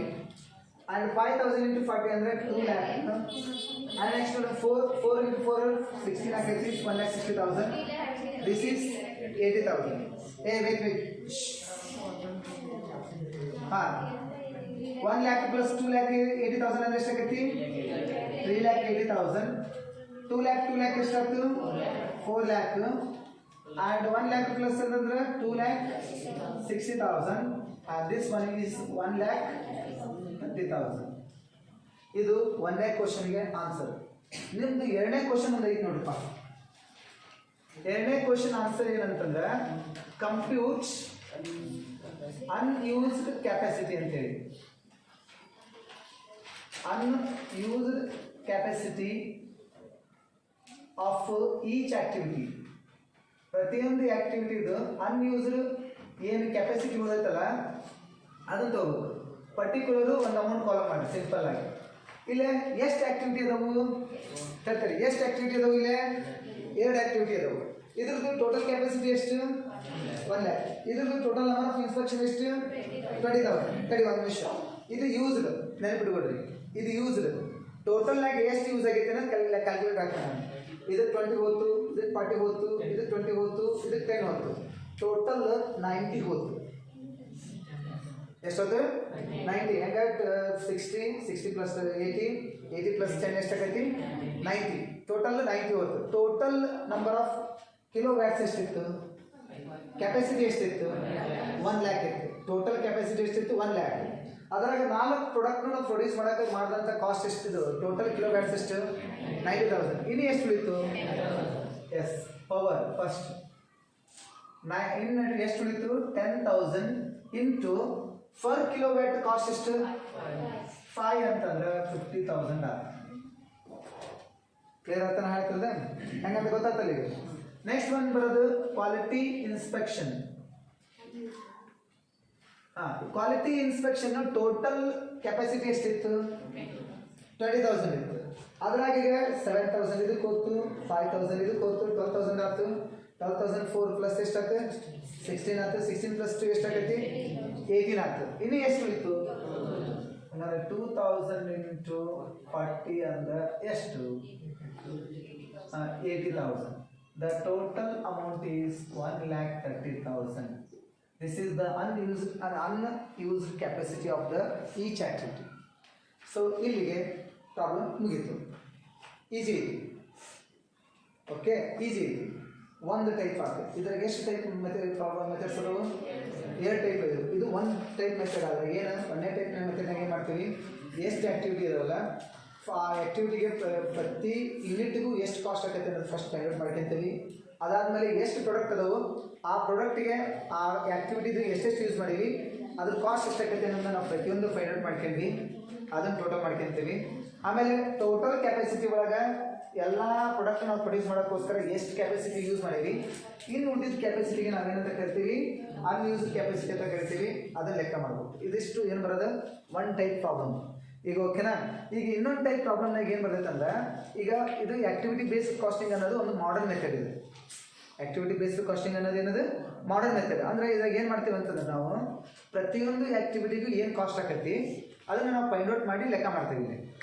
S1: and 5,000 into 40 ಅಂದ್ರೆ 2 lakh. And next one 4 into 4 16 lakh is 1,60,000. This is 80,000. Hey wait. 1 lakh plus 2 lakh 80,000 ಅಂದ್ರೆ ಎಷ್ಟಾಗೈತಿ 3,80,000. 2 lakh ಎಷ್ಟಾಗ್ತು 4 lakh. and 1 lakh plus ಅಂದ್ರೆ 2,60,000. and this one is 1,30,000. ಇದು 1ನೇ ಕ್ವಶನ್ಗೆ ಆನ್ಸರ್. ನಿಮ್ದು 2ನೇ ಕ್ವಶನ್ ಒಂದು ಐತಿ ನೋಡಪ್ಪ. 2ನೇ ಕ್ವಶನ್ ಆನ್ಸರ್ ಏನಂತಂದ್ರೆ ಕಂಪ್ಯೂಟ್ ಅನ್ಯೂಸ್ಡ್ ಕೆಪಾಸಿಟಿ ಅಂತೇಳಿ. Unused capacity of each activity. ಪ್ರತಿಯೊಂದು ಆಕ್ಟಿವಿಟಿದು ಅನ್ಯೂಸ್ಡ್ ಏನು ಕೆಪಾಸಿಟಿ ಉಳಿದೈತಲ್ಲ ಅದನ್ನು ತಗೋಬೇಕು. ಪರ್ಟಿಕ್ಯುಲರು ಒಂದು ಅಮೌಂಟ್ ಕಾಲಮ್ ಮಾಡಿ ಸಿಂಪಲ್ ಆಗಿ. ಇಲ್ಲೇ ಎಷ್ಟು ಆಕ್ಟಿವಿಟಿ ಅದಾವು ಹೇಳ್ತಾರೆ, ಎಷ್ಟು ಆಕ್ಟಿವಿಟಿ ಅದಾವು ಇಲ್ಲೇ 2 ಆಕ್ಟಿವಿಟಿ ಅದಾವು. ಇದ್ರದ್ದು ಟೋಟಲ್ ಕೆಪಾಸಿಟಿ ಎಷ್ಟು 1 lakh. ಇದ್ರದ್ದು ಟೋಟಲ್ ನಂಬರ್ ಆಫ್ ಇನ್ಸ್ಪೆಕ್ಷನ್ ಎಷ್ಟು 20,000. ತಡಿ ಒಂದು ನಿಮಿಷ. ಇದು ಯೂಸ್ಡ್ ನೆನಪಿಟ್ಕೊಡ್ರಿ, ಇದು ಯೂಸ್ಡ್. ಟೋಟಲ್ ಆಗಿ ಎಷ್ಟು ಯೂಸ್ ಆಗೈತೆ ಅನ್ನೋದು ಕ್ಯಾಲ್ಕುಲೇಟ್ ಆಗ್ತಾನೆ. ಇದು 20 ಹೋಯ್ತು, ಇದಕ್ಕೆ 40 ಹೋಯ್ತು, ಇದಕ್ಕೆ 20 ಹೋಯ್ತು, ಇದಕ್ಕೆ 10 ಹೋಯ್ತು, ಟೋಟಲ್ 90 ಹೋಯ್ತು. ಎಷ್ಟೊತ್ತು 90. ಹೆಂಗೆ 60 ಪ್ಲಸ್ 80 ಪ್ಲಸ್ 10 ಎಷ್ಟಾಗೈತಿ 90. ಟೋಟಲ್ 90 ಹೋಯ್ತು. Total number of kilo watts ಎಷ್ಟಿತ್ತು, ಕೆಪಾಸಿಟಿ ಎಷ್ಟಿತ್ತು 1 lakh ಇತ್ತು. ಟೋಟಲ್ ಕೆಪಾಸಿಟಿ ಎಷ್ಟಿತ್ತು 1 lakh. ಅದರಾಗ 4 ಪ್ರಾಡಕ್ಟ್ನ ನಾವು ಪ್ರೊಡ್ಯೂಸ್ ಮಾಡೋಕ್ಕೆ ಮಾಡಿದಂಥ ಕಾಸ್ಟ್ ಎಷ್ಟಿದ್ದು ಟೋಟಲ್ ಕಿಲೋ ವ್ಯಾಟ್ಸ್ ಎಷ್ಟು 90,000. ಇನ್ನು ಎಷ್ಟು ಉಳಿತು ಎಸ್ ಪವರ್ ಫಸ್ಟ್ ಇನ್ನು ಎಷ್ಟು ಉಳಿತು 10,000 into per kilowatt cost ಎಷ್ಟು 5 ಅಂತಂದ್ರೆ 50,000 ಆಗ. ಕ್ಲಿಯರ್ ಆಗ್ತಾನೆ ಹೇಳ್ತದೆ ಹೆಂಗಂತ ಗೊತ್ತಾಗ್ತಲ್ಲ ಈಗ. ನೆಕ್ಸ್ಟ್ ಒನ್ ಬರೋದು quality inspection. Quality inspection total capacity ಎಷ್ಟಿತ್ತು 20,000 ಇತ್ತು. ಅದ್ರಾಗ ಈಗ 7,000 ಇದಕ್ಕೆ ಹೋಯ್ತು, 5,000 ಇದಕ್ಕೆ ಹೋಯ್ತು, 12,000 ಆಯ್ತು. 12,000 4 ಪ್ಲಸ್ ಎಷ್ಟಾಯ್ತು 16 ಆಯ್ತು. 16 ಪ್ಲಸ್ 2 ಎಷ್ಟಾಗೈತಿ 18 ಆಯ್ತು. ಇನ್ನು ಎಷ್ಟು ಉಳಿತು ಅಂದರೆ 2,000 ಇಂಟು 40 ಅಂದ್ರೆ ಎಷ್ಟು 80,000. The total amount is 1,30,000. This is the unused capacity of the each activity. So ಇಲ್ಲಿಗೆ ಪ್ರಾಬ್ಲಮ್ ಮುಗೀತು. ಈಜಿ ಇದೆ. ಓಕೆ ಈಜಿ ಇದೆ. ಒಂದು ಟೈಪ್ ಆಗ್ತದೆ. ಇದ್ರಾಗ ಎಷ್ಟು ಟೈಪ್ ಮೆಥಡ್ಸ್ ಅದಾವು 2 ಟೈಪ್ ಇದೆ. ಇದು 1 ಟೈಪ್ ಮೆಥಡ್ ಅಲ್ಲ. ಏನು 1ನೇ ಟೈಪ್ ಮೆಥಡ್ನಾಗ ಏನು ಮಾಡ್ತೀವಿ ಎಷ್ಟು ಆ್ಯಕ್ಟಿವಿಟಿ ಇದಾವಲ್ಲ ಆ ಆ್ಯಕ್ಟಿವಿಟಿಗೆ ಪ್ರತಿ ಯೂನಿಟ್ಗೂ ಎಷ್ಟು ಕಾಸ್ಟ್ ಆಗುತ್ತೆ ಅನ್ನೋದು ಫಸ್ಟ್ ಫೈಂಡ್ ಔಟ್ ಮಾಡ್ಕೊತೀವಿ. ಅದಾದಮೇಲೆ ಎಷ್ಟು ಪ್ರಾಡಕ್ಟ್ ಅದಾವು ಆ ಪ್ರಾಡಕ್ಟಿಗೆ ಆ ಆ್ಯಕ್ಟಿವಿಟಿದು ಎಷ್ಟೆಷ್ಟು ಯೂಸ್ ಮಾಡೀವಿ ಅದ್ರ ಕಾಸ್ಟ್ ಎಷ್ಟಾಗತ್ತೆ ಅನ್ನೋದನ್ನ ನಾವು ಪ್ರತಿಯೊಂದು ಫೈಂಡ್ ಔಟ್ ಮಾಡ್ಕೊಂಡ್ವಿ. ಅದನ್ನು ಟೋಟಲ್ ಮಾಡ್ಕೊತೀವಿ. ಆಮೇಲೆ ಟೋಟಲ್ ಕೆಪಾಸಿಟಿ ಒಳಗೆ ಎಲ್ಲ ಪ್ರಾಡಕ್ಟ್ ನಾವು ಪ್ರೊಡ್ಯೂಸ್ ಮಾಡೋಕ್ಕೋಸ್ಕರ ಎಷ್ಟು ಕೆಪಾಸಿಟಿ ಯೂಸ್ ಮಾಡೀವಿ, ಇನ್ನು ಉಳಿದಿದ್ದ ಕೆಪಾಸಿಟಿಗೆ ನಾವೇನಂತ ಕರಿತೀವಿ ಅನ್ಯೂಸ್ಡ್ ಕೆಪಾಸಿಟಿ ಅಂತ ಕರಿತೀವಿ. ಅದನ್ನು ಲೆಕ್ಕ ಮಾಡ್ಬೇಕು. ಇದಿಷ್ಟು ಏನು ಬರೋದು 1 ಟೈಪ್ ಪ್ರಾಬ್ಲಮ್. ಈಗ ಓಕೆನಾ. ಈಗ ಇನ್ನೊಂದು ಟೈಪ್ ಪ್ರಾಬ್ಲಮ್ನಾಗ ಏನು ಬರ್ತೈತೆ ಅಂದ್ರೆ ಈಗ ಇದು ಆ್ಯಕ್ಟಿವಿಟಿ ಬೇಸ್ಡ್ ಕಾಸ್ಟಿಂಗ್ ಅನ್ನೋದು ಒಂದು ಮಾಡರ್ನ್ ಮೆಥಡ್ ಇದೆ. ಆ್ಯಕ್ಟಿವಿಟಿ ಬೇಸ್ಡ್ ಕಾಸ್ಟಿಂಗ್ ಅನ್ನೋದು ಏನದು ಮಾಡರ್ನ್ ಮೆಥಡ್. ಅಂದರೆ ಇದಾಗ ಏನು ಮಾಡ್ತೀವಿ ಅಂತಂದ್ರೆ ನಾವು ಪ್ರತಿಯೊಂದು ಆ್ಯಕ್ಟಿವಿಟಿಗೂ ಏನು ಕಾಸ್ಟ್ ಆಕೈತಿ ಅದನ್ನು ನಾವು ಫೈಂಡ್ ಔಟ್ ಮಾಡಿ ಲೆಕ್ಕ ಮಾಡ್ತೀವಿ.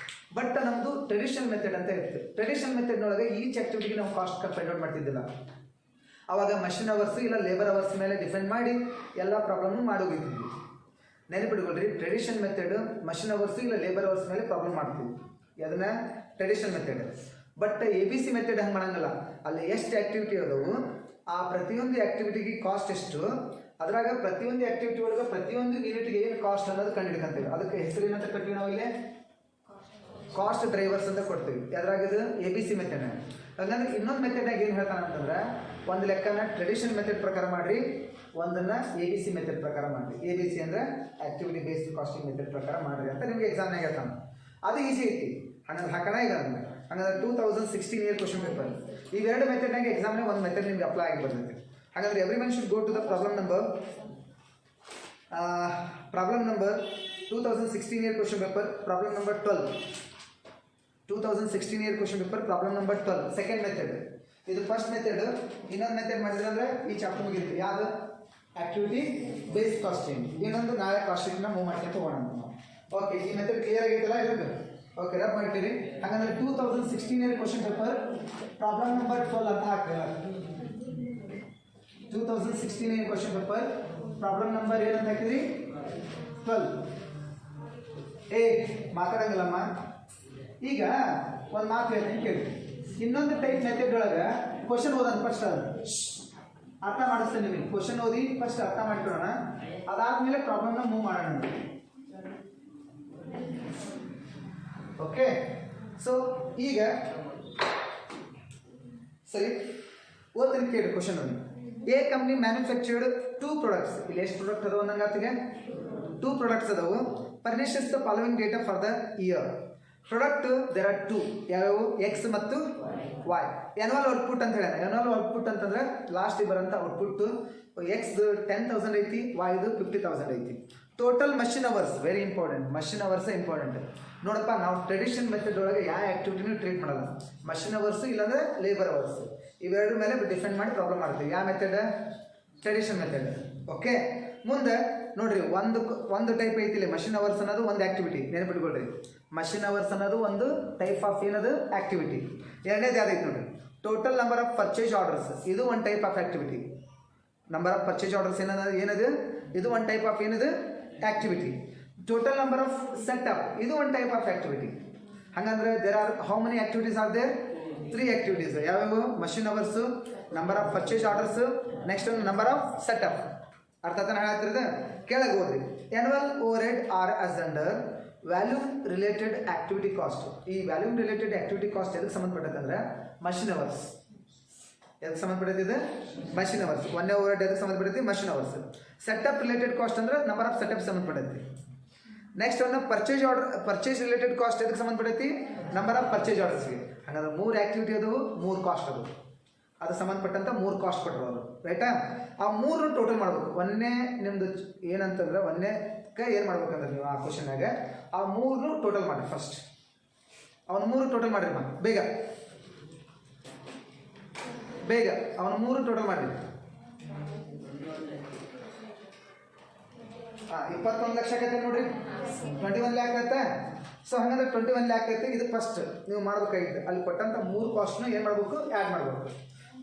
S1: ಬಟ್ ನಮ್ಮದು ಟ್ರೆಡಿಷನಲ್ ಮೆಥಡ್ ಅಂತ ಇರುತ್ತೆ. ಟ್ರೆಡಿಷನಲ್ ಮೆಥಡ್ನೊಳಗೆ ಈಚ್ ಆಕ್ಟಿವಿಟಿಗೆ ನಾವು ಕಾಸ್ಟ್ ಫೈಂಡ್ ಔಟ್ ಮಾಡ್ತಿದ್ದಿಲ್ಲ. ಅವಾಗ ಮಷಿನ್ ಅವರ್ಸ್ ಇಲ್ಲ ಲೇಬರ್ ಅವರ್ಸ್ ಮೇಲೆ ಡಿಪೆಂಡ್ ಮಾಡಿ ಎಲ್ಲ ಪ್ರಾಬ್ಲಮ್ ಮಾಡೋಗಿದ್ವಿ. ನೆನಪಿಟ್ಕೊಳ್ರಿ, ಟ್ರೆಡಿಷನಲ್ ಮೆಥಡ್ ಮಷಿನ್ ಅವರ್ಸ್ ಇಲ್ಲ ಲೇಬರ್ ಅವರ್ಸ್ ಮೇಲೆ ಪ್ರಾಬ್ಲಮ್ ಮಾಡ್ತೀವಿ, ಅದನ್ನ traditional method. But ABC method ಹಂಗೆ ಮಾಡಂಗಿಲ್ಲ. ಅಲ್ಲಿ ಎಷ್ಟು ಆಕ್ಟಿವಿಟಿ ಅದಾವು, ಆ ಪ್ರತಿಯೊಂದು ಆಕ್ಟಿವಿಟಿಗೆ ಕಾಸ್ಟ್ ಎಷ್ಟು, ಅದ್ರಾಗ ಪ್ರತಿಯೊಂದು ಆಕ್ಟಿವಿಟಿ ಒಳಗೆ ಪ್ರತಿಯೊಂದು ಯೂನಿಟ್ಗೆ ಏನು ಕಾಸ್ಟ್ ಅನ್ನೋದು ಕಂಡುಹಿಡ್ಕೊಂತೀವಿ. ಅದಕ್ಕೆ ಹೆಸರು ಏನಂತ ಕೊಡ್ತೀವಿ ನಾವು ಇಲ್ಲಿ, ಕಾಸ್ಟ್ ಡ್ರೈವರ್ಸ್ ಅಂತ ಕೊಡ್ತೀವಿ. ಅದ್ರಾಗ ಇದು ABC ಮೆಥಡ್. ಹಂಗಂದ್ರೆ ಇನ್ನೊಂದು ಮೆಥಡ್ನಾಗ ಏನು ಹೇಳ್ತಾನೆ ಅಂತಂದ್ರೆ, ಒಂದು ಲೆಕ್ಕನ ಟ್ರೆಡಿಷನಲ್ ಮೆಥಡ್ ಪ್ರಕಾರ ಮಾಡ್ರಿ, ಒಂದನ್ನ ABC ಮೆಥಡ್ ಪ್ರಕಾರ ಮಾಡ್ರಿ. ABC ಅಂದ್ರೆ ಆಕ್ಟಿವಿಟಿ ಬೇಸ್ಡ್ ಕಾಸ್ಟಿಂಗ್ ಮೆಥಡ್ ಪ್ರಕಾರ ಮಾಡ್ರಿ ಅಂತ ನಿಮ್ಗೆ ಎಕ್ಸಾಮ್ನಾಗ ಹೇಳ್ತಾನೆ. ಅದು ಈಸಿ ಐತಿ. ಹಂಗಂದ್ರೆ ಹಾಕೋಣ ಈಗ. ಹಂಗಂದ್ರೆ 2016 ಇಯರ್ ಕ್ವಶನ್ ಪೇಪರ್ ಇವೆರಡು ಮೆಥಡ್ನಾಗ ಎಕ್ಸಾಮ್ನಾಗ ಒಂದು ಮೆಥಡ್ ನಿಮ್ಗೆ ಅಪ್ಲೈ ಆಗಿ ಬರ್ತೈತಿ. ಹಾಗಾದ್ರೆ every man should go to the problem number 2016 year question paper problem number 12. 2016 year question paper problem number 12 second method. ಇದು ಫಸ್ಟ್ ಮೆಥಡ್. ಇನ್ನೊಂದು ಮೆಥಡ್ ಮಾಡಿದ್ರೆ ಅಂದ್ರೆ ಈ ಚಾಪ್ಟರ್ ಮುಗಿತು. ಯಾವುದು, ಆಕ್ಟಿವಿಟಿ ಬೇಸ್ ಕಾಸ್ಟಿಂಗ್. ಇನ್ನೊಂದು ನಾಳೆ ಕಾಸ್ಟಿಂಗ್ನ ಮೂವ್ ಮಾಡ್ಕೊಂತ ಹೋಗೋಣ ನಾವು. ಓಕೆ, ಈ ಮೆಥಡ್ ಕ್ಲಿಯರ್ ಆಗೈತಲ್ಲ ಇರೋದು? ಓಕೆ, ರಬ್ ಮಾಡ್ತೀರಿ. ಹಾಗಂದ್ರೆ 2016 year question paper problem number 12 ಅಂತ ಹಾಕ್ತೀರ. 2016 year question paper problem number ಏನಂತ ಹಾಕಿದ್ರಿ, 12. ಮಾತಾಡಂಗಿಲ್ಲಮ್ಮ. ಈಗ ಒಂದು ಮಾತು ಹೇಳ್ತೀನಿ ಕೇಳಿ. ಇನ್ನೊಂದು ಟೈಪ್ ಮೆಥಡ್ ಒಳಗೆ ಕ್ವಶನ್ ಓದೋಣ ಫಸ್ಟ್, ಅರ್ಥ ಮಾಡಿಸ್ತೇನೆ ನಿಮಗೆ. ಕ್ವಶನ್ ಓದಿ ಫಸ್ಟ್ ಅರ್ಥ ಮಾಡ್ಕೊಳ್ಳೋಣ, ಅದಾದ್ಮೇಲೆ ಪ್ರಾಬ್ಲಮ್ನ ಮೂವ್ ಮಾಡೋಣ. ಓಕೆ, ಸೊ ಈಗ ಸರಿ ಓದ್ತೀನಿ ಕೇಳಿ question. A company manufactured 2 products. ಇಲ್ಲಿ ಎಷ್ಟು ಪ್ರಾಡಕ್ಟ್ ಅದಾವ ಅನ್ನಂಗಾತಿಗೆ 2 products ಅದಾವು. Furnishes the following data for the year. Product there are 2, ಯಾವ್ಯಾವು, ಎಕ್ಸ್ ಮತ್ತು ವೈ. ಎನ್ಯುವಲ್ ಔಟ್ಪುಟ್ ಅಂತ ಹೇಳ. ಎನ್ಯುವಲ್ ಔಟ್ಪುಟ್ ಅಂತಂದ್ರೆ ಲಾಸ್ಟ್ ಬರೋಂಥ ಔಟ್ಪುಟ್ ಎಕ್ಸ್ದು 10,000 ಐತಿ, ವೈದು 50,000 ಐತಿ. Total machine hours very important. Machine hours important. ನೋಡಪ್ಪ, ನಾವು ಟ್ರೆಡಿಷನಲ್ ಮೆಥಡ್ ಒಳಗೆ ಯಾವ ಆಕ್ಟಿವಿಟಿನೂ ಟ್ರೀಟ್ ಮಾಡಲ್ಲ. ಮಷಿನ್ ಅವರ್ಸ್ ಇಲ್ಲಾಂದ್ರೆ ಲೇಬರ್ ಅವರ್ಸ್, ಇವೆರಡು ಮೇಲೆ ಡಿಪೆಂಡ್ ಮಾಡಿ ಪ್ರಾಬ್ಲಮ್ ಮಾಡ್ತೀವಿ. ಯಾವ ಮೆಥಡ್, ಟ್ರೆಡಿಷನಲ್ ಮೆಥಡ್. ಓಕೆ, ಮುಂದೆ ನೋಡ್ರಿ, ಒಂದು ಟೈಪ್ ಐತಿ ಇಲ್ಲಿ. ಮಷಿನ್ ಅವರ್ಸ್ ಅನ್ನೋದು ಒಂದು ಆಕ್ಟಿವಿಟಿ, ನೆನಪಿಟ್ಕೊಳ್ರಿ. ಮಷಿನ್ ಅವರ್ಸ್ ಅನ್ನೋದು ಒಂದು ಟೈಪ್ ಆಫ್ ಏನದು ಆಕ್ಟಿವಿಟಿ. ಎರಡನೇದು ಯಾವ್ದೈತಿ ನೋಡ್ರಿ, total number of purchase orders. ಇದು ಒಂದು type of activity. Number of purchase orders ಏನದು, ಇದು ಒಂದು ಟೈಪ್ ಆಫ್ ಏನದು activity. Total number of setup, ಇದು ಒಂದು ಟೈಪ್ ಆಫ್ ಆಕ್ಟಿವಿಟಿ. ಹಾಗಂದ್ರೆ there are how many activities are there, 3 activities. ಯಾವ್ಯಾವು, machine hours, number of purchase orders, next number of setup. ಅರ್ಥ ಹೇಳತ್ತಿರದ ಕೆಳಗೆ ಹೋದ್ರಿ. Annual overhead are as under volume related activity cost. ಈ ವ್ಯಾಲ್ಯೂಮ್ ರಿಲೇಟೆಡ್ ಆಕ್ಟಿವಿಟಿ ಕಾಸ್ಟ್ ಎದಕ್ಕೆ ಸಂಬಂಧಪಟ್ಟೈತೆ ಅಂದ್ರೆ ಮಷಿನ್ ಅವರ್ಸ್. ಎದಕ್ಕೆ ಸಂಬಂಧಪಟ್ಟೈತಿದೆ, ಮಷಿನ್ ಅವರ್ಸ್. ಒಂದೇ ಓವರ್ ಹೆಡ್ ಎದಕ್ಕೆ ಸಂಬಂಧಪಟ್ಟೈತಿ, machine hours. Setup related cost ಅಂದ್ರೆ ನಂಬರ್ ಆಫ್ ಸೆಟಪ್ ಸಂಬಂಧಪಟ್ಟೈತಿ. ನೆಕ್ಸ್ಟ್ ಒಂದು ಪರ್ಚೇಸ್ ರಿಲೇಟೆಡ್ ಕಾಸ್ಟ್ ಎದಕ್ಕೆ ಸಂಬಂಧಪಟ್ಟೈತಿ, ನಂಬರ್ ಆಫ್ ಪರ್ಚೇಸ್ ಆರ್ಡರ್ಸ್ಗೆ. ಹಾಗಾದ್ರೆ 3 ಆಕ್ಟಿವಿಟಿ ಅದವು, 3 ಕಾಸ್ಟ್ ಅದು. ಅದು ಸಂಬಂಧಪಟ್ಟಂತ 3 ಕಾಸ್ಟ್ ಕೊಟ್ಟರು ಅವರು, ರೈಟಾ? ಆ 3 ಟೋಟಲ್ ಮಾಡ್ಬೇಕು. ಒಂದೇ ನಿಮ್ದು ಏನಂತಂದ್ರೆ, ಒಂದೇಕ್ಕೆ ಏನು ಮಾಡ್ಬೇಕಂದ್ರೆ ನೀವು ಆ ಕ್ವಶನ್ನಾಗ ಆ 3 ಟೋಟಲ್ ಮಾಡಿ. ಫಸ್ಟ್ ಅವನು 3 ಟೋಟಲ್ ಮಾಡಿರಿ. ಬೇಗ ಅವನು 3 ಟೋಟಲ್ ಮಾಡಿರಿ. 21 ಲಕ್ಷ ಆಗತ್ತೆ ನೋಡ್ರಿ, 21 ಲ್ಯಾಕ್ ಆಯ್ತಾ? ಸೊ ಹಂಗಂದ್ರೆ 21 ಲ್ಯಾಕ್ ಐತೆ. ಇದು ಫಸ್ಟ್ ನೀವು ಮಾಡ್ಬೇಕಾಗಿತ್ತು. ಅಲ್ಲಿ ಕೊಟ್ಟಂತ 3 ಕಾಸ್ಟ್ನ ಏನು ಮಾಡಬೇಕು, ಆ್ಯಡ್ ಮಾಡಬೇಕು.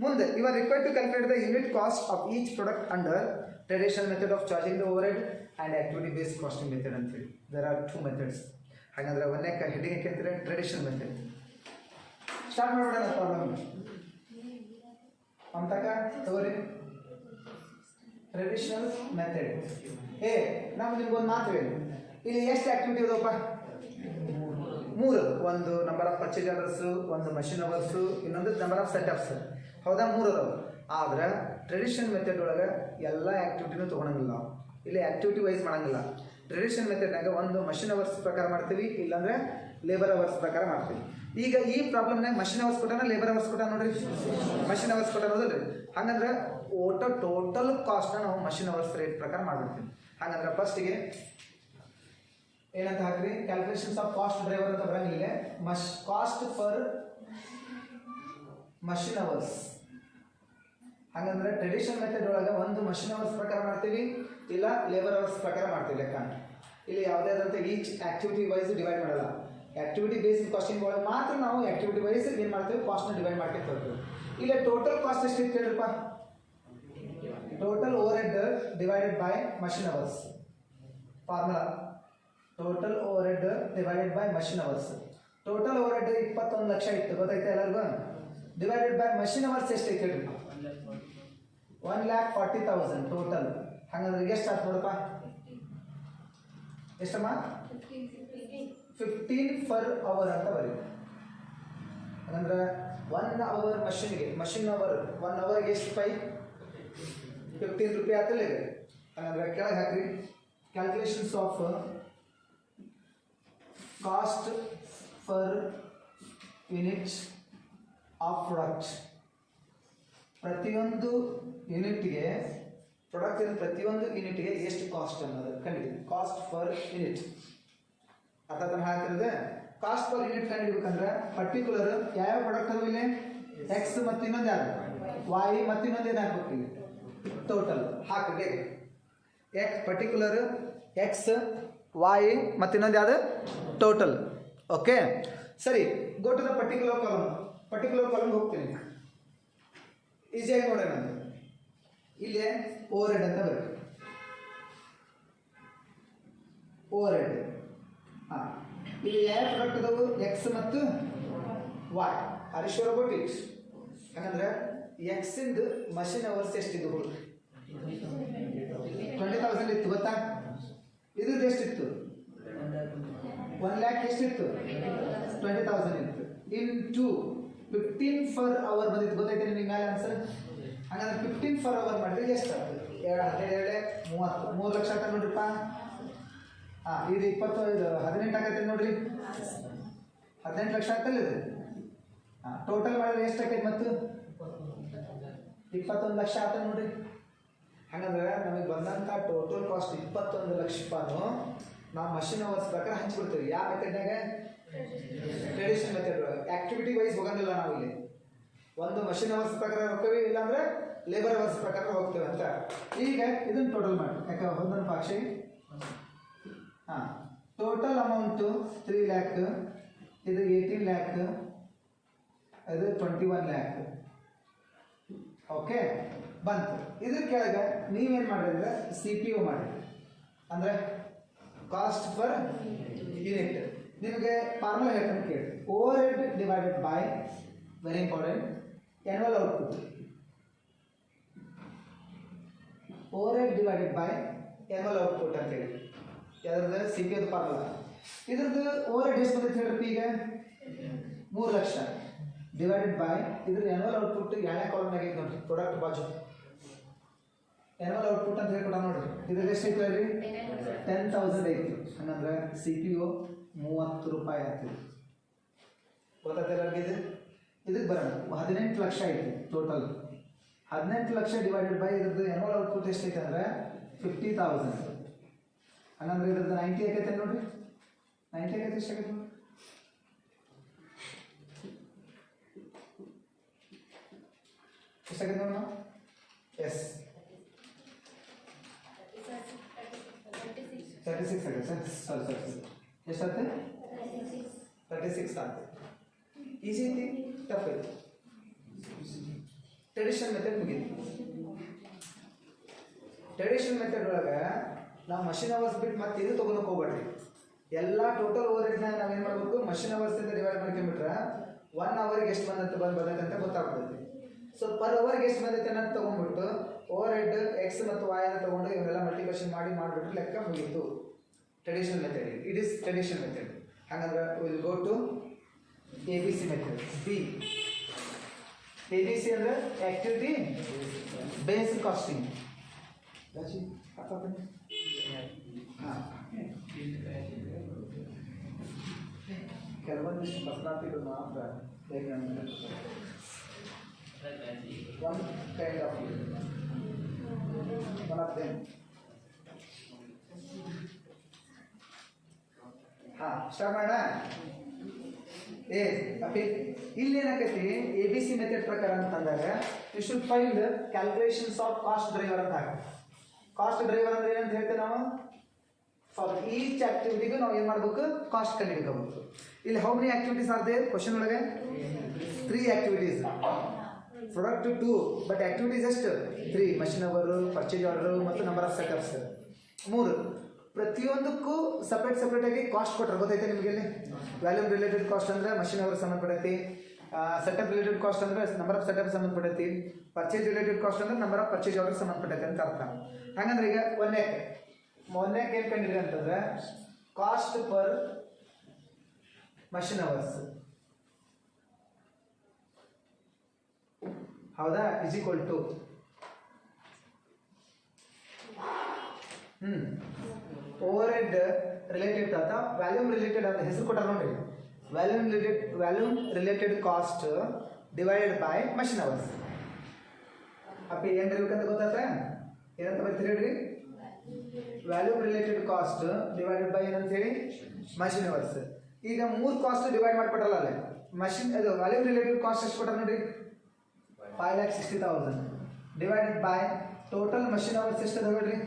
S1: ಮುಂದೆ you are required to calculate the unit cost of each product under traditional method of charging the overhead and activity based costing method ಅಂತೇಳಿ. There are 2 methods. ಹಾಗಂದ್ರೆ ಒಂದೇ ಹೆಡ್ಡಿಂಗ್ ಕೇಳ್ತೀರ, ಟ್ರೆಡಿಷನಲ್ ಮೆಥಡ್. ಸ್ಟಾರ್ಟ್ ಮಾಡೋಣ ಪ್ರಾಬ್ಲಮ್ ಅಂತಕ ತಗೋರಿ. Traditional method. ನಾವು ನಿಮ್ಗೊಂದು ಮಾತು ಹೇಳಿ, ಇಲ್ಲಿ ಎಷ್ಟು ಆಕ್ಟಿವಿಟಿ ಇದಾವಪ್ಪ, 3. ಒಂದು ನಂಬರ್ ಆಫ್ ಪರ್ಚೇಸ್ ಆರ್ಡರ್ಸು, ಒಂದು ಮಷಿನ್ ಅವರ್ಸು, ಇನ್ನೊಂದು ನಂಬರ್ ಆಫ್ ಸೆಟಪ್ಸ್. ಹೌದಾ, 3 ಅದಾವೆ. ಆದ್ರೆ ಟ್ರೆಡಿಷನಲ್ ಮೆಥಡ್ ಒಳಗೆ ಎಲ್ಲ ಆಕ್ಟಿವಿಟಿನೂ ತೊಗೊಳಂಗಿಲ್ಲ ನಾವು. ಇಲ್ಲಿ ಆಕ್ಟಿವಿಟಿ ವೈಸ್ ಮಾಡಂಗಿಲ್ಲ. ಟ್ರೆಡಿಷನಲ್ ಮೆಥಡ್ನಾಗ ಒಂದು ಮಷಿನ್ ಅವರ್ಸ್ ಪ್ರಕಾರ ಮಾಡ್ತೀವಿ, ಇಲ್ಲಾಂದ್ರೆ ಲೇಬರ್ ಅವರ್ಸ್ ಪ್ರಕಾರ ಮಾಡ್ತೀವಿ. ಈಗ ಈ ಪ್ರಾಬ್ಲಮ್ನಾಗ ಮಷಿನ್ ಅವರ್ಸ್ ಕೊಟ್ಟಾನ, ಲೇಬರ್ ಅವರ್ಸ್ ಕೊಟ್ಟಾನ ನೋಡ್ರಿ. ಮಷಿನ್ ಅವರ್ಸ್ ಕೊಟ್ಟಾನ ಹೌದಲ್ರಿ. ಹಾಗಂದ್ರೆ ಟೋಟಲ್ ಕಾಸ್ಟ್ನ ನಾವು ಮಷಿನ್ ಅವರ್ಸ್ ರೇಟ್ ಪ್ರಕಾರ ಮಾಡ್ಬಿಡ್ತೀವಿ. ಹಾಗಂದ್ರೆ ಫಸ್ಟಿಗೆ ಏನಂತ ಹಾಕ್ರಿ, ಕ್ಯಾಲ್ಕುಲೇಷನ್ಸ್ ಆಫ್ ಕಾಸ್ಟ್ ಡ್ರೈವರ್ ಅಂತ ಬರಂಗಿಲ್ಲ. Cost per machine hours. ಹಾಗಂದ್ರೆ ಟ್ರೆಡಿಷನಲ್ ಮೆಥಡ್ ಒಳಗೆ ಒಂದು ಮಷಿನ್ ಅವರ್ಸ್ ಪ್ರಕಾರ ಮಾಡ್ತೀವಿ, ಇಲ್ಲ ಲೇಬರ್ ಅವರ್ಸ್ ಪ್ರಕಾರ ಮಾಡ್ತೀವಿ ಲೆಕ್ಕ. ಇಲ್ಲಿ ಯಾವುದೇ ಆದಂಥ ಈಚ್ ಆಕ್ಟಿವಿಟಿ ವೈಸ್ ಡಿವೈಡ್ ಮಾಡಲ್ಲ. ಆಕ್ಟಿವಿಟಿ ಬೇಸ್ಡ್ ಕಾಸ್ಟಿಂಗ್ ಒಳಗೆ ಮಾತ್ರ ನಾವು ಆಕ್ಟಿವಿಟಿ ವೈಸ್ ಏನು ಮಾಡ್ತೀವಿ ಕಾಸ್ಟ್ನ ಡಿವೈಡ್ ಮಾಡ್ಕೊಂಡು ಹೋಗ್ತೀವಿ. ಇಲ್ಲಿ ಟೋಟಲ್ ಕಾಸ್ಟ್ ಎಷ್ಟು ಇತ್ತು ಹೇಳ್ರಪ್ಪ? Total overhead divided by machine hours formula. Total overhead divided by machine hours. Total overhead 21 ಲಕ್ಷ ಇತ್ತು, ಗೊತ್ತೈತೆ ಎಲ್ಲರಿಗೂ? ಡಿವೈಡೆಡ್ ಬೈ ಮಷಿನ್ ಅವರ್ಸ್ ಎಷ್ಟು ಐತೆ ಹೇಳ್ರಿ? 1,40,000 ಟೋಟಲ್. ಹಾಗಾದ್ರೆ ಎಷ್ಟು ಆಯ್ತು ನೋಡಪ್ಪ? ಎಷ್ಟಮ್ಮ? 15 ಪರ್ ಅವರ್ ಅಂತ ಬರೀ. ಹಾಗಂದ್ರೆ 1 ಅವರ್ ಮಷಿನ್ಗೆ, ಮಷಿನ್ ಅವರ್ 1 ಅವರ್ಗೆ ಎಷ್ಟು ಪೈ? 15 ರೂಪಾಯಿ ಆತಲ್ಲ ಇದೆ. ಹಾಗಂದ್ರೆ ಕೆಳಗೆ ಹಾಕ್ರಿ, calculations of cost per unit of product. ಪ್ರತಿಯೊಂದು ಯೂನಿಟ್ಗೆ ಪ್ರಾಡಕ್ಟ್ ಪ್ರತಿಯೊಂದು ಯೂನಿಟ್ಗೆ ಎಷ್ಟು ಕಾಸ್ಟ್ ಅನ್ನೋದು ಕಂಡಿದ್ದೀವಿ. ಕಾಸ್ಟ್ ಪರ್ ಯೂನಿಟ್ ಅರ್ಥ ಹೇಳ್ತಿರೋದೆ. ಕಾಸ್ಟ್ ಪರ್ ಯೂನಿಟ್ ಕಂಡಿಡ್ಬೇಕಂದ್ರೆ ಪರ್ಟಿಕ್ಯುಲರ್ ಯಾವ ಪ್ರಾಡಕ್ಟ್ ಅದಾವ ಇಲ್ಲಿ? ಎಕ್ಸ್ ಮತ್ತು ಇನ್ನೊಂದು ಯಾರು? ವಾಯ್ ಮತ್ತು ಇನ್ನೊಂದು ಏನು ಹಾಕ್ಬೇಕು ಇಲ್ಲಿ? ಟೋಟಲ್ ಹಾಕಬೇಕು. ಎಕ್ಸ್ ಪರ್ಟಿಕ್ಯುಲರ್ ಎಕ್ಸ್ ವಾಯ್ ಮತ್ತು ಇನ್ನೊಂದು ಯಾವುದು? ಟೋಟಲ್. ಓಕೆ ಸರಿ, go to the particular column. Particular column ಹೋಗ್ತೀನಿ. ಈಸಿಯಾಗಿ ನೋಡೋಣ. ಇಲ್ಲಿ ಓವರ್ ಹೆಡ್ ಅಂತ ಬರುತ್ತೆ. ಓವರ್ ಹೆಡ್ ಹಾಂ, ಇಲ್ಲಿ ಯಾವ ಪ್ರಾಡಕ್ಟ್ ಅದಾವು? ಎಕ್ಸ್ ಮತ್ತು Y. Are you sure about it? ಯಾಕಂದ್ರೆ ಎಕ್ಸ್ ಇಂದು ಮಷಿನ್ ಅವರ್ಸ್ ಎಷ್ಟಿದ್ದು? 20,000 ಇತ್ತು, ಗೊತ್ತಾ? ಇದ್ರದ್ದು ಎಷ್ಟಿತ್ತು? 1 lakh ಎಷ್ಟಿತ್ತು? 20,000 ಇತ್ತು. ಇಂಟು 15 ಪರ್ ಅವರ್ ಬಂದಿತ್ತು, ಗೊತ್ತೈತೆ ನಿಮಗೆ ಮೇಲೆ ಆನ್ಸರ್? ಹಾಗಾದ್ರೆ 15 ಪರ್ ಅವರ್ ಮಾಡಿದ್ರೆ ಎಷ್ಟು ಆಗ್ತದೆ? 2 3 ಲಕ್ಷ ಆಗ್ತದೆ ನೋಡ್ರಿಪ್ಪ. ಹಾಂ, ಇದು 18 ಆಗತ್ತೆ ನೋಡ್ರಿ. 18 ಲಕ್ಷ ಆಗ್ತಲ್ಲ ಇದು. ಹಾಂ, ಟೋಟಲ್ ಮಾಡಿದ್ರೆ ಎಷ್ಟು ಆಕೈತೆ? ಮತ್ತು 21 ಲಕ್ಷ ಆಗ್ತದೆ ನೋಡ್ರಿ. ಹಾಗಂದ್ರೆ ನಮಗೆ ಬಂದಂಥ ಟೋಟಲ್ ಕಾಸ್ಟ್ 21 ಲಕ್ಷ ರೂಪಾಯಿನು ನಾವು ಮಷಿನ್ ಅವರ್ಸ್ ಪ್ರಕಾರ ಹಂಚ್ಬಿಡ್ತೀವಿ. ಯಾವ ಮೆಥಡ್ನಾಗ? Traditional method. ಆಕ್ಟಿವಿಟಿ ವೈಸ್ ಹೋಗಂಗಿಲ್ಲ ನಾವು ಇಲ್ಲಿ. ಒಂದು ಮಷಿನ್ ಅವರ್ಸ್ ಪ್ರಕಾರ ಹೋಗ್ತೇವೆ, ಇಲ್ಲಾಂದ್ರೆ ಲೇಬರ್ ಅವರ್ಸ್ ಪ್ರಕಾರ ಹೋಗ್ತೇವೆ ಅಂತ. ಈಗ ಇದನ್ನು ಟೋಟಲ್ ಮಾಡಿ, ಯಾಕೆ ಒಂದೊಂದು ಪಾಕ್ಷಿ. ಹಾಂ, ಟೋಟಲ್ ಅಮೌಂಟು 3 lakh, ಇದು 18 lakh, ಇದು 21 lakh. ಓಕೆ ಬಂತು. ಇದ್ರ ಕೆಳಗೆ ನೀವೇನು ಮಾಡಿದ್ರೆ CPO ಮಾಡಿ, ಅಂದರೆ ಕಾಸ್ಟ್ ಪರ್ ಯೂನಿಟ್. ನಿಮಗೆ ಫಾರ್ಮುಲಾ ಹೇಳ್ಕೊಂಡು ಕೇಳಿ. Over head divided by, very important, annual output. Over head divided by annual output ಅಂತೇಳಿ ಯಾವ್ದು? CPO formula. ಇದ್ರದ್ದು ಓವರ್ ಹೆಡ್ ಎಷ್ಟು ಬಂದಿತ್ತು ಹೇಳ್ರಿ? ಈಗ 3 ಲಕ್ಷ ಡಿವೈಡೆಡ್ ಬೈ ಇದ್ರ ಆ್ಯನ್ಯುವಲ್ ಔಟ್ಪುಟ್ 2ನೇ ಕಾಲಮ್ನಾಗ ಐತೆ ನೋಡ್ರಿ, ಪ್ರಾಡಕ್ಟ್ ಬಾಜು ಆ್ಯನ್ಯುವಲ್ ಔಟ್ಪುಟ್ ಅಂತ ಹೇಳ್ಕೊಡ ನೋಡ್ರಿ. ಇದ್ರಲ್ಲಿ ಎಷ್ಟು ಐತೆ ಹೇಳ್ರಿ? 10,000 ಐತಿ. ಹಂಗಂದ್ರೆ CPO 30 ರೂಪಾಯಿ ಆಗ್ತದೆ. ಗೊತ್ತಾಗ್ತಿಲ್ಲ ಇದು? ಇದಕ್ಕೆ ಬರೋಣ. 18 ಲಕ್ಷ ಐತಿ ಟೋಟಲ್. 18 ಲಕ್ಷ ಡಿವೈಡೆಡ್ ಬೈ ಇದ್ರದ್ದು ಆ್ಯನ್ಯುವಲ್ ಔಟ್ಪುಟ್ ಎಷ್ಟೈತೆ ಅಂದರೆ 50,000. ಹಂಗಂದ್ರೆ ಇದ್ರದ್ದು 90 ಆಗೈತೆ ನೋಡ್ರಿ. 90 ಆಗೈತೆ, ಎಷ್ಟಾಗೈತೆ ನೋಡಿ? ಎಷ್ಟಾಗೈತೆ ನೋಡಿ? ಎಸ್ 36 ಆಗೈತೆ ಸರ್. ಸರಿ ಎಷ್ಟಾಗ್ತದೆ? 36 ಆಗ್ತದೆ. ಈಸಿ ಐತಿ, ಟಫ್ ಐತಿ? ಟ್ರೆಡಿಷನಲ್ ಮೆಥಡ್ ಮುಗಿತು. ಟ್ರೆಡಿಷನಲ್ ಮೆಥಡ್ ಒಳಗೆ ನಾವು ಮಷಿನ್ ಅವರ್ಸ್ ಬಿಟ್ಟು ಮತ್ತೆ ಇದು ತೊಗೊಳಕ್ಕೆ ಹೋಗ್ಬೇಡ್ರಿ. ಎಲ್ಲ ಟೋಟಲ್ ಓವರ್ ಹೆಡ್ನ ನಾವೇನು ಮಾಡಬೇಕು? ಮಷಿನ್ ಅವರ್ಸಿಂದ ಡಿವೈಡ್ ಮಾಡ್ಕೊಂಡ್ಬಿಟ್ರೆ 1 ಅವರ್ಗೆ ಎಷ್ಟು ಬಂದೈತೆ ಅಂತ ಗೊತ್ತಾಗ್ತದೆ. ಸೊ ಪರ್ ಅವರ್ಗೆ ಎಷ್ಟು ಬಂದೈತೆ ಅನ್ನೋದು ತೊಗೊಂಡ್ಬಿಟ್ಟು ಓವರ್ ಹೆಡ್ ಎಕ್ಸ್ ಮತ್ತು ವಾಯ್ ಅನ್ನು ತೊಗೊಂಡು ಇವನ್ನೆಲ್ಲ ಮಲ್ಟಿಪ್ಲಿಕೇಶನ್ ಮಾಡಿಬಿಟ್ರೆ ಲೆಕ್ಕ ಮುಗೀತು. Traditional method. It is traditional method. ಹಾಗಂದ್ರೆ will go to ABC method. ABC ಅಂದರೆ ಆಕ್ಟಿವಿಟಿ ಬೇಸ್ಡ್ ಕಾಸ್ಟಿಂಗ್. ಹಾಂ, ಕೆಲವೊಂದಿಷ್ಟು ಪರ್ಸನಾಲಿಟಿಗಳು ಮಾತ್ರ one kind of one of them. ಹಾಂ, ಸ್ಟಾರ್ಟ್ ಮಾಡೋಣ. ಇಲ್ಲಿ ಏನಾಗೈತಿ? ABC ಮೆಥಡ್ ಪ್ರಕಾರ ಅಂತಂದಾಗ you should find calculations of cost driver ಅಂತ ಹಾಕಿ. ಕಾಸ್ಟ್ ಡ್ರೈವರ್ ಅಂದ್ರೆ ಏನಂತ ಹೇಳ್ತೇವೆ ನಾವು? ಫಾರ್ ಈಚ್ ಆಕ್ಟಿವಿಟಿಗೂ ನಾವು ಏನು ಮಾಡಬೇಕು ಕಾಸ್ಟ್ ಕಂಡುಹಿಡ್ಕೋಬೇಕು. ಇಲ್ಲಿ how many activities are there question ಒಳಗೆ 3 ಆಕ್ಟಿವಿಟೀಸ್, ಪ್ರಾಡಕ್ಟ್ 2 ಬಟ್ ಆಕ್ಟಿವಿಟೀಸ್ ಎಷ್ಟು 3, ಮಷಿನ್ ಅವರು, ಪರ್ಚೇಸ್ ಆರ್ಡರ್ ಮತ್ತು ನಂಬರ್ ಆಫ್ ಸೆಟಪ್ಸ್ 3. ಪ್ರತಿಯೊಂದಕ್ಕೂ ಸಪ್ರೇಟ್ ಆಗಿ ಕಾಸ್ಟ್ ಕೊಟ್ಟರೆ ಗೊತ್ತೈತೆ ನಿಮಗೆ. ಇಲ್ಲಿ ವ್ಯಾಲ್ಯೂಮ್ ರಿಲೇಟೆಡ್ ಕಾಸ್ಟ್ ಅಂದರೆ ಮಷಿನ್ ಅವರು ಸಂಬಂಧಪಡೈತಿ, ಸೆಟಪ್ ರಿಲೇಟೆಡ್ ಕಾಸ್ಟ್ ಅಂದರೆ ನಂಬರ್ ಆಫ್ ಸೆಟಪ್ ಸಂಬಂಧಪಡೈತಿ, ಪರ್ಚೇಸ್ ರಿಲೇಟೆಡ್ ಕಾಸ್ಟ್ ಅಂದರೆ ನಂಬರ್ ಆಫ್ ಪರ್ಚೇಸ್ ಆರ್ಡರ್ ಸಂಬಂಧಪಟ್ಟೈತೆ ಅಂತ ಅರ್ಥ. ಹಾಗಂದ್ರೆ ಈಗ ಮೊನ್ನೆ ಏನು ಕಂಡಿದ್ರಿ ಅಂತಂದ್ರೆ ಕಾಸ್ಟ್ ಪರ್ ಮಷಿನ್ ಅವರ್ಸ್, ಹೌದಾ, is equal to overhead related ಅಥವಾ ವ್ಯಾಲ್ಯೂಮ್ ರಿಲೇಟೆಡ್ ಅಂತ ಹೆಸರು ಕೊಟ್ಟಾರ ನೋಡ್ರಿ. Volume related cost divided by machine hours. ಅಪ್ಪಿ ಏನು ಇರ್ಬೇಕಂತ ಗೊತ್ತಾತ, ಏನಂತ ಬರ್ತೀರಿ ಹೇಳ್ರಿ, volume related cost divided by ಏನಂತ ಹೇಳಿ ಮಷಿನ್ ಅವರ್ಸ್. ಈಗ 3 ಕಾಸ್ಟ್ ಡಿವೈಡ್ ಮಾಡಿಕೊಟ್ರಲ್ಲ ಅಲ್ಲೇ ಮಷಿನ್, ಅದು ವ್ಯಾಲ್ಯೂಮ್ ರಿಲೇಟೆಡ್ ಕಾಸ್ಟ್ ಎಷ್ಟು ಕೊಟ್ಟಾರ ನೋಡ್ರಿ 5,60,000 divided by total machine hours ಎಷ್ಟು ಅದ ಹೇಳ್ರಿ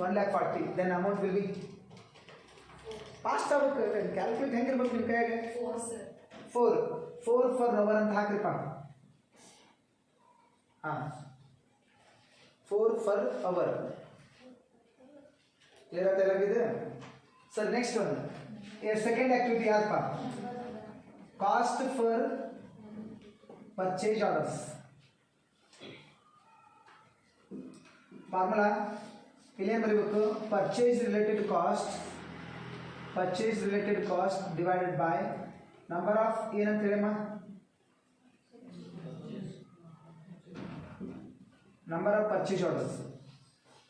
S1: 1,40,000. Then amount will be fast ಆಗ್ಬೇಕು. ಕ್ಯಾಲ್ಕುಲೇಟ್ ಹೆಂಗಿರ್ಬೇಕು ನಿಮ್ಮ ಕೈಯಾಗೆ 4 ಫಾರ್ ಅವರ್ ಅಂತ ಹಾಕ್ರಿಪ್ಪ. ಹಾಂ 4 ಫರ್ ಅವರ್ ಕ್ಲಿಯರ್ ಆಗ್ತಾ ಇದೆ sir. Next one second activity ಯಾರಪ್ಪ, cost per purchase orders. Formula ಇಲ್ಲಿ ಏನು ಬರೀಬೇಕು, purchase related cost divided by number of ಏನಂತ ಹೇಳಿಮ್ಮ, number of purchase orders.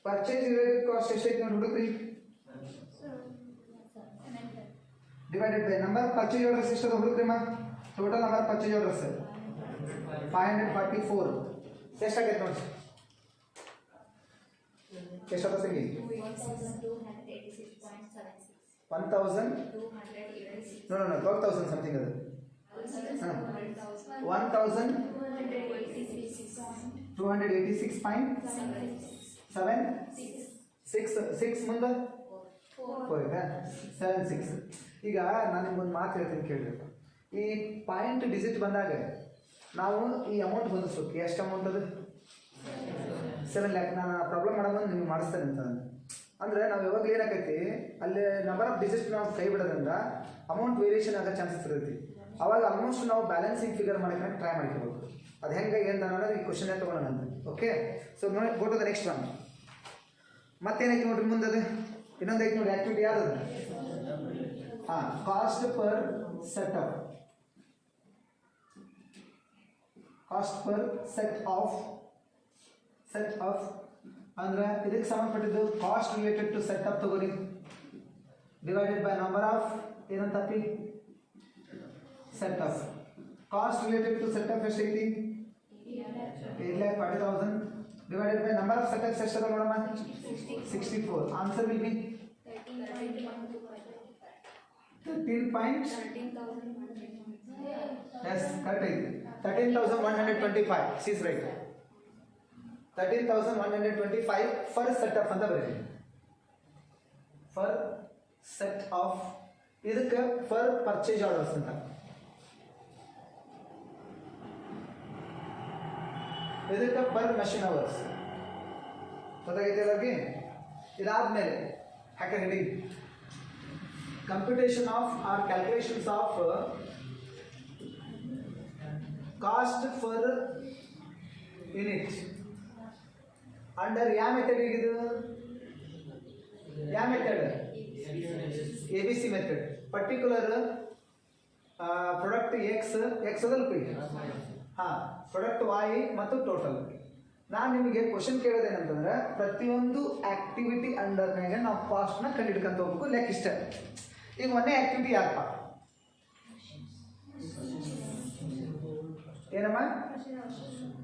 S1: Purchase related cost ಎಷ್ಟೈತೆ ನೋಡಿ ಹುಡುಕ್ರಿ, divided by number of purchase orders ಎಷ್ಟದ ಹುಡುಕ್ರಿಮ್ಮ. Total number of purchase orders 544. ಎಷ್ಟಾಗೈತೆ ನೋಡಿ, ಎಷ್ಟಾದ ಸಂಗಿ 1,000 ನೋ 12,000 ಸಮಥಿಂಗ್ ಅದು. 1,286.76 ಮುಂದೆ 76. ಈಗ ನಾನು ನಿಮ್ಗೊಂದು ಮಾತು ಹೇಳ್ತೀನಿ ಕೇಳ್ರಿ. ಈ ಪಾಯಿಂಟ್ ಡಿಜಿಟ್ ಬಂದಾಗ ನಾವು ಈ ಅಮೌಂಟ್ ಹೊಂದಿಸ್ಬೇಕು. ಎಷ್ಟು ಅಮೌಂಟ್ ಅದು 7 lakh. ನಾನು ಪ್ರಾಬ್ಲಮ್ ಮಾಡೋದು ನಿಮ್ಗೆ ಮಾಡಿಸ್ತೇನೆ ಅಂತ ಅಂದರೆ ನಾವು ಯಾವಾಗಲೂ ಏನಾಕೈತಿ ಅಲ್ಲಿ ನಂಬರ್ ಆಫ್ ಡಿಜಿಟ್ ನಾವು ಕೈ ಬಿಡೋದ್ರಿಂದ ಅಮೌಂಟ್ ವೇರಿಯೇಷನ್ ಆಗೋ ಚಾನ್ಸಸ್ ಇರುತ್ತೆ. ಅವಾಗ ಆಲ್ಮೋಸ್ಟ್ ನಾವು ಬ್ಯಾಲೆನ್ಸಿಂಗ್ ಫಿಗರ್ ಮಾಡೋಕ್ಕೆ ಟ್ರೈ ಮಾಡ್ಕೋಬೇಕು. ಅದು ಹೆಂಗೆ ಏನು ಅನ್ನೋದು ಈ ಕ್ವಶನ್ ತೊಗೊಳ್ಳೋಣ ಅಂತ. ಓಕೆ, ಸೊ ನೋಡಿ go to the next one. ಮತ್ತೇನೈತಿ ನೋಡ್ರಿ ಮುಂದದು, ಇನ್ನೊಂದು ಐತಿ ನೋಡಿ ಆಕ್ಟಿವಿಟಿ ಯಾವ್ದು. ಹಾಂ, cost per setup, cost per setup ಅಂದ್ರೆ ಇದಕ್ಕೆ ಸಂಬಂಧಪಟ್ಟಿದ್ದು ಕಾಸ್ಟ್ ರಿಲೇಟೆಡ್ ಟು ಸೆಟಪ್ ತಗೋರಿ, ಡಿವೈಡೆಡ್ ಬೈ ನಂಬರ್ ಆಫ್ ಏನಂತಪ್ಪಿ setup. Cost related to setup ಎಷ್ಟೈತಿ 8,40,000 divided by number of setups ಎಷ್ಟದ ನೋಡಮ್ಮ 64. Answer will be 13. Yes, correct ಐತಿ 13,125. She's right. 13,125 ಫರ್ ಸೆಟಪ್ ಅಂತ ಬರೀರಿ. ಫರ್ ಸೆಟ್ ಆಫ್, ಇದಕ್ಕೆ ಫರ್ ಪರ್ಚೇಸ್ ಆರ್ಡರ್ಸ್ ಅಂತ. ಇದಕ್ಕೆ ಪರ್ ಮಷಿನ್ ಅವರ್ಸ್. ಗೊತ್ತಾಗೈತೆ ಎಲ್ಲರಿಗೆ. ಇದಾದ್ಮೇಲೆ ಹಾಕಿ ready, computation of or calculations of cost per unit under ಯಾವ ಮೆಥಡ್ ಇದು, ಯಾವ method ABC method. Particular product X ಅದಲ್ಪಿ, ಹಾಂ ಪ್ರಾಡಕ್ಟ್ Y ಮತ್ತು ಟೋಟಲ್. ನಾನು ನಿಮಗೆ ಕ್ವಶನ್ ಕೇಳೋದೇನಂತಂದ್ರೆ ಪ್ರತಿಯೊಂದು ಆಕ್ಟಿವಿಟಿ ಅಂಡರ್ನಾಗ ನಾವು ಕಾಸ್ಟ್ನ ಕಂಡುಹಿಡ್ಕೊಂತ ಹೋಗ್ಬೇಕು. ಲೆಕ್ಕ ಇಷ್ಟ. ಈಗ ಒಂದೇ ಆಕ್ಟಿವಿಟಿ ಯಾಕಪ್ಪ ಏನಮ್ಮ,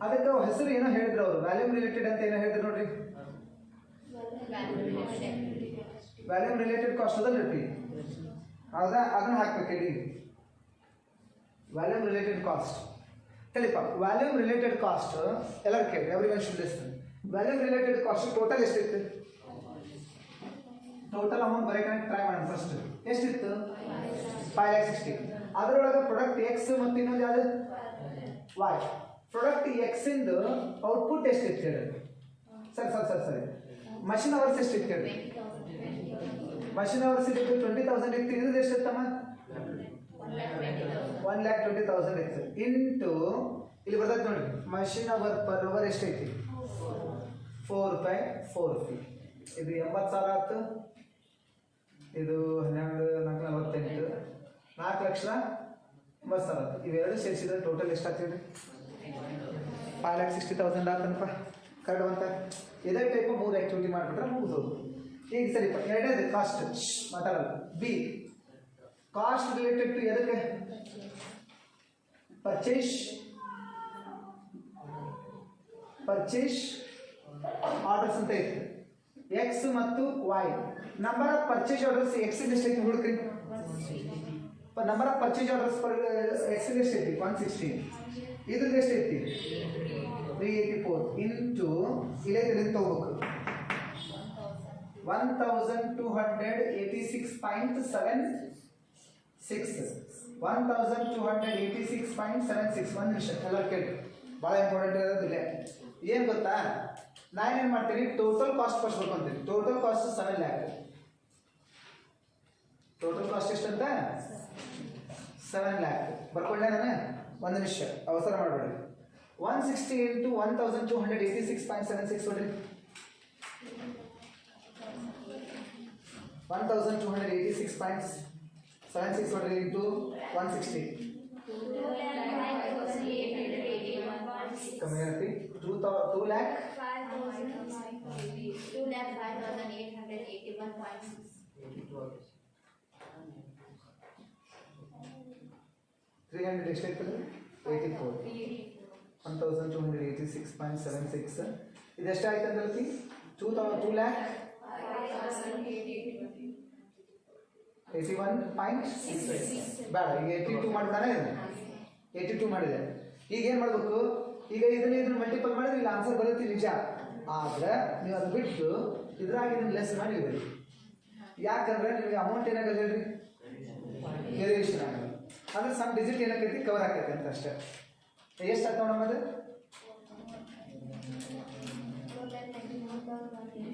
S1: ಅದಕ್ಕೆ ಹೆಸರು ಏನೋ ಹೇಳಿದ್ರು ಅವರು, ವ್ಯಾಲ್ಯೂಮ್ ರಿಲೇಟೆಡ್ ಅಂತ ಏನೋ ಹೇಳಿದ್ರು ನೋಡ್ರಿ. ವ್ಯಾಲ್ಯೂಮ್ ರಿಲೇಟೆಡ್ ಕಾಸ್ಟ್ ಅದಲ್ರಿ, ಹೌದಾ, ಅದನ್ನ ಹಾಕ್ಬೇಕೇಳಿ. ವ್ಯಾಲ್ಯೂಮ್ ರಿಲೇಟೆಡ್ ಕಾಸ್ಟ್ ತಿಳಿಪ. ವ್ಯಾಲ್ಯೂಮ್ ರಿಲೇಟೆಡ್ ಕಾಸ್ಟ್ ಎಲ್ಲರೂ ಕೇಳಿ, everyone should listen. Volume related cost total ಎಷ್ಟಿತ್ತು, ಟೋಟಲ್ ಅಮೌಂಟ್ ಬರೆಯಕ್ಕೆ ಟ್ರೈ ಮಾಡೋಣ ಫಸ್ಟ್. ಎಷ್ಟಿತ್ತು? 5,60,000. ಅದರೊಳಗೆ ಪ್ರಾಡಕ್ಟ್ ಎಕ್ಸ್ ಮತ್ತು ಇನ್ನೊಂದು ಯಾವುದು ವೈ. ಪ್ರಾಡಕ್ಟ್ ಎಕ್ಸ್ ಇಂದು ಔಟ್ಪುಟ್ ಎಷ್ಟಿತ್ತು ಹೇಳಿ? ಸರಿ ಮಷಿನ್ ಅವರ್ಸ್ ಎಷ್ಟಿತ್ತು ಹೇಳಿ? ಮಷಿನ್ ಅವರ್ಸ್ ಇತ್ತು 20,000 ಇತ್ತು. ಇದು ಎಷ್ಟಿತ್ತಮ್ಮ? 1,20,000 ಇತ್ತು. ಇಂಟು ಇಲ್ಲಿ ಬರ್ತದೆ ನೋಡಿ, ಮಷಿನ್ ಅವರ್ ಪರ್ ಅವರ್ ಎಷ್ಟೈತಿ? 4 ರೂಪಾಯಿ 4 ರೂಪಾಯಿ. ಇದು 80,000 ಆಯ್ತು. ಇದು 12,448 4,80,000 ಆಯ್ತು. ಇವೆರಡು ಸೇರಿಸಿದ್ರೆ ಟೋಟಲ್ ಎಷ್ಟಾಗ್ತದೆ? 5,60,000 ಆತನಪ್ಪ. ಕರೆಕ್ಟ್ ಅಂತ. ಇದೇ ಟೈಪ್ 3 ಆಕ್ಟಿವಿಟಿ ಮಾಡಿಬಿಟ್ರೆ ಮುಗಿದೋದು. ಈಗ ಸರಿಪ್ಪ, ಎರಡನೇದು ಕಾಸ್ಟ್ ಮಾತಾಡಲ್ಲ. ಬಿ ಕಾಸ್ಟ್ ರಿಲೇಟೆಡ್ ಟು ಎದಕ್ಕೆ? ಪರ್ಚೇಸ್ ಆರ್ಡರ್ಸ್ ಅಂತ ಇತ್ತು. ಎಕ್ಸ್ ಮತ್ತು Y. Number of purchase orders X ಎಷ್ಟೈತಿ ಹುಡುಕ್ರಿ. Number of purchase orders per X ಎಷ್ಟೈತಿ? 160. ಇದ್ರದ್ದು ಎಷ್ಟೈತಿ? 384 ಇಂಟು ಇಲ್ಲೈತಿ ತಗೋಬೇಕು 1,286.76 1,286.76. ಒಂದು ನಿಮಿಷ ಎಲ್ಲ ಕೇಳಿ, ಭಾಳ ಇಂಪಾರ್ಟೆಂಟ್ ಇರೋದಿಲ್ಲ. ಏನು ಗೊತ್ತಾ, ನಾನೇನು ಮಾಡ್ತೀನಿ, ಟೋಟಲ್ ಕಾಸ್ಟ್ ಫಸ್ಟ್ ಬರ್ಕೊಂತೀನಿ. Total cost 7 lakh. Total cost ಎಷ್ಟಂತ? 7 lakh ಬರ್ಕೊಂಡೆ ನಾನು. ಒಂದು ನಿಮಿಷ ಅವಸರ ಮಾಡಬೇಡಿ. 160 ಇಂಟು 1,286.76 ನೋಡ್ರಿ. 1,286.76 ನೋಡ್ರಿ ಇಂಟು 160 ಕಮ್ಮಿ ಆಗ್ತಿ. 2 lakh 300 ಎಷ್ಟಾಯ್ತದೆ? 84. 1,286.76. ಇದು ಎಷ್ಟಾಯ್ತು ಅಂದ್ರೆ 2 lakh 81.6 ಬೇಡ. ಈಗ 82 ಮಾಡ್ತಾನೆ. 82 ಮಾಡಿದೆ. ಈಗ ಏನು ಮಾಡಬೇಕು? ಈಗ ಇದನ್ನ ಮಲ್ಟಿಪಲ್ ಮಾಡಿದ್ರೆ ಇಲ್ಲಿ ಆನ್ಸರ್ ಬರುತ್ತೆ ನಿಜ. ಆದ್ರೆ ನೀವು ಅದು ಬಿಟ್ಟು ಇದ್ರಾಗ ಇದನ್ನ ಲೆಸ್ ಮಾಡಿ ಬರಿ. ಯಾಕಂದ್ರೆ ನಿಮಗೆ ಅಮೌಂಟ್ ಏನಾಗಲ್ಲ ಹೇಳ್ರಿ, ವೇರಿಯೇಷನ್ ಆಗಲ್ಲ. ಅಂದ್ರೆ ಸಮ್ ಡಿಜಿಟ್ ಏನಾಗೈತಿ ಕವರ್ ಆಕೈತೆ ಅಂತ ಅಷ್ಟೇ. ಎಷ್ಟು ಆಗ್ತಾವ ನಮ್ಮದು?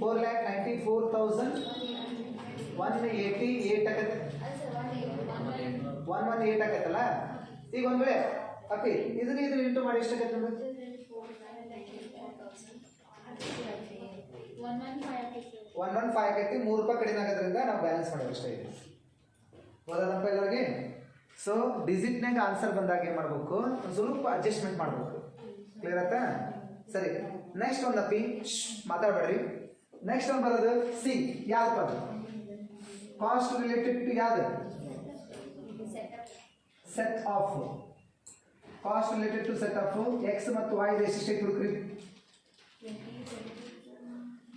S1: 4,94,188 ಆಗತ್ತೆ. 118 ಆಗತ್ತಲ್ಲ. ಈಗ ಒಂದ್ ವೇಳೆ ಅಪ್ಪಿ ಇದನ್ನ ಇಂಟು ಮಾಡಿ ಎಷ್ಟಾಗತ್ತೆ ನಮ್ಗೆ? 115 ಆಗೈತಿ. 3 ರೂಪಾಯಿ ಕಡಿಮೆ ಆಗೋದ್ರಿಂದ ನಾವು ಬ್ಯಾಲೆನ್ಸ್ ಮಾಡೋದು ಅಷ್ಟೇ ಇದೆ. ಓದೋದಪ್ಪ ಎಲ್ಲರಿಗೆ. ಸೊ ಡಿಜಿಟ್ನಾಗ ಆನ್ಸರ್ ಬಂದಾಗ ಏನು ಮಾಡಬೇಕು, ಒಂದು ಸ್ವಲ್ಪ ಅಡ್ಜಸ್ಟ್ಮೆಂಟ್ ಮಾಡಬೇಕು. ಕ್ಲಿಯರ್ ಆಯ್ತಾ? ಸರಿ, ನೆಕ್ಸ್ಟ್ ಒಂದು ಅಪ್ಪಿ ಮಾತಾಡಬೇಡ್ರಿ. ನೆಕ್ಸ್ಟ್ ಒಂದು ಬರೋದು ಸಿ. ಯಾವ್ದು ಬರೋದು? ಕಾಸ್ಟ್ ರಿಲೇಟೆಡ್ ಟು ಯಾವ್ದು? Set of. Cost related to set of X ಮತ್ತು ವೈ ಎಷ್ಟೇ ಹುಡುಕ್ರಿ?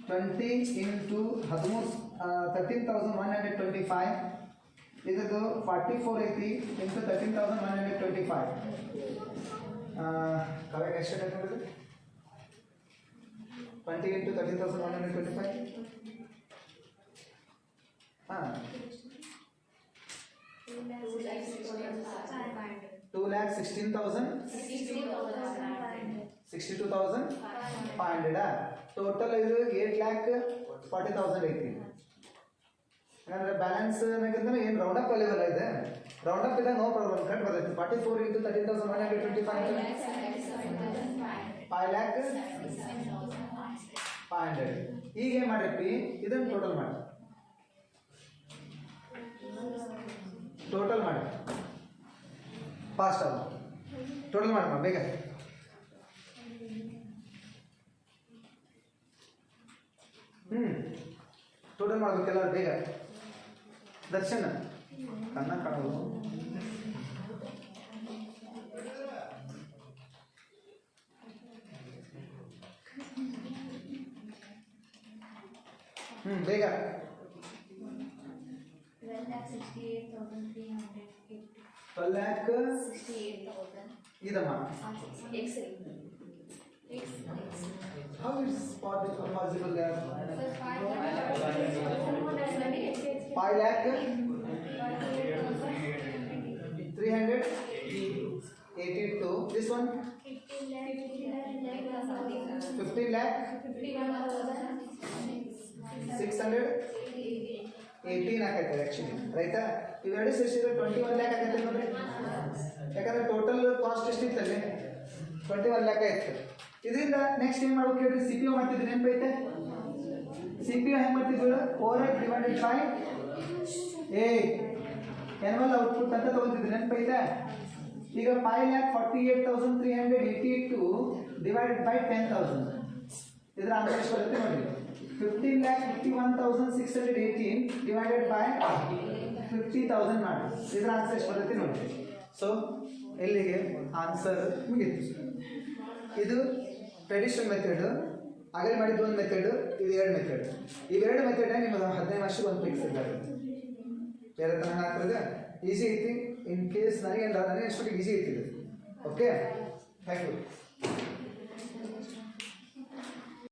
S1: 20 ಇಂಟು 13,125. ಇದರದ್ದು 44 ಐತಿ ಇಂಟು 13,125. ಕರೆಕ್ಟ್ ಎಷ್ಟು ನೋಡಿದ್ರೆ 20 ಇಂಟು 13,125. ಹಾಂ 2,16,062,500. ಟೋಟಲ್ ಇದು 8,40,000 ಐತಿ. ಯಾಕಂದ್ರೆ ಬ್ಯಾಲೆನ್ಸ್ ಏನಾಗಂದ್ರೆ ಏನು ರೌಂಡ್ ಅಪ್ ಲೆವೆಲ್ ಇದೆ. ರೌಂಡ್ ಅಪ್ ಇದ್ದಾಗ ನೋ ಪ್ರಾಬ್ಲಮ್, ಕರೆಕ್ಟ್ ಬರ್ತೈತಿ. 44 ಇಂಟು 13,125 5,05,00. ಈಗ ಏನು ಮಾಡಿರ್ತಿ, ಇದನ್ನು ಟೋಟಲ್ ಮಾಡಿ ಫಾಸ್ಟ್ ಅದು ಟೋಟಲ್ ಮಾಡಮ್ಮ ಬೇಗ. ಟೋಟಲ್ ಮಾಡಬೇಕೆಲ್ಲ ಬೇಗ. ದರ್ಶನ ಕಣ್ಣ ಕಾಣೋದು. ಬೇಗ. 12,68,300. ಇದಮ್ಮ How is possible there? 5 lakh 382. This one 15 lakh 618 ಆಗೈತೆ ಆಕ್ಚುಲಿ ರೈಟಾ. ಇವೆರಡು ಸೇರಿಸಿದ್ರೆ 21 ಲ್ಯಾಕ್ ಆಗೈತೆ ನೋಡ್ರಿ. ಯಾಕಂದ್ರೆ ಟೋಟಲ್ ಕಾಸ್ಟ್ ಎಷ್ಟಿತ್ತಲ್ಲಿ 21 ಲ್ಯಾಕ್ ಆಯ್ತು. ಇದರಿಂದ ನೆಕ್ಸ್ಟ್ ಏನು ಮಾಡ್ಬೇಕು ಹೇಳ್ರಿ, ಸಿ ಪಿ ಯು ಮಾಡ್ತಿದ್ರಿ ನೆನಪೈತೆ. ಸಿ ಪಿ ಯು ಹೆಂಗೆ ಮಾಡ್ತಿದ್ವಿ, 4x divided by 8 annual output ಅಂತ ತಗೊಂತಿದ್ವಿ ನೆನಪೈತೆ. ಈಗ 5,48,382 ಡಿವೈಡೆಡ್ ಬೈ 10,000 ಇದರ ಆನ್ಸರ್ ಎಷ್ಟು ಬರುತ್ತೆ ನೋಡಿ. 15,51,618 ಡಿವೈಡೆಡ್ ಬೈ 50,000 ಮಾಡಿ ಇದರ ಆನ್ಸರ್ ಎಷ್ಟು ಬರುತ್ತೆ ನೋಡಿ. ಸೊ ಎಲ್ಲಿಗೆ ಆನ್ಸರ್ ಮುಗಿತು. ಇದು ಟ್ರೆಡಿಷನಲ್ ಮೆಥಡ್. ಆಗಲೇ ಮಾಡಿದ್ದು ಒಂದು ಮೆಥಡ್, ಇದು ಎರಡು ಮೆಥಡ್. ಇವೆರಡು ಮೆಥಡ್ ನಿಮ್ಮದು 15 ವರ್ಷಕ್ಕೆ ಒಂದು ಫಿಕ್ಸ್ ಇರ್ತದೆ. ಬೇರೆ ತನಕ ಆಗ್ತದೆ, ಈಸಿ ಐತಿ. ಇನ್ ಕೇಸ್ ನನಗೆ ಎಷ್ಟೊತ್ತಿಗೆ ಈಸಿ ಐತಿ. Okay, thank you.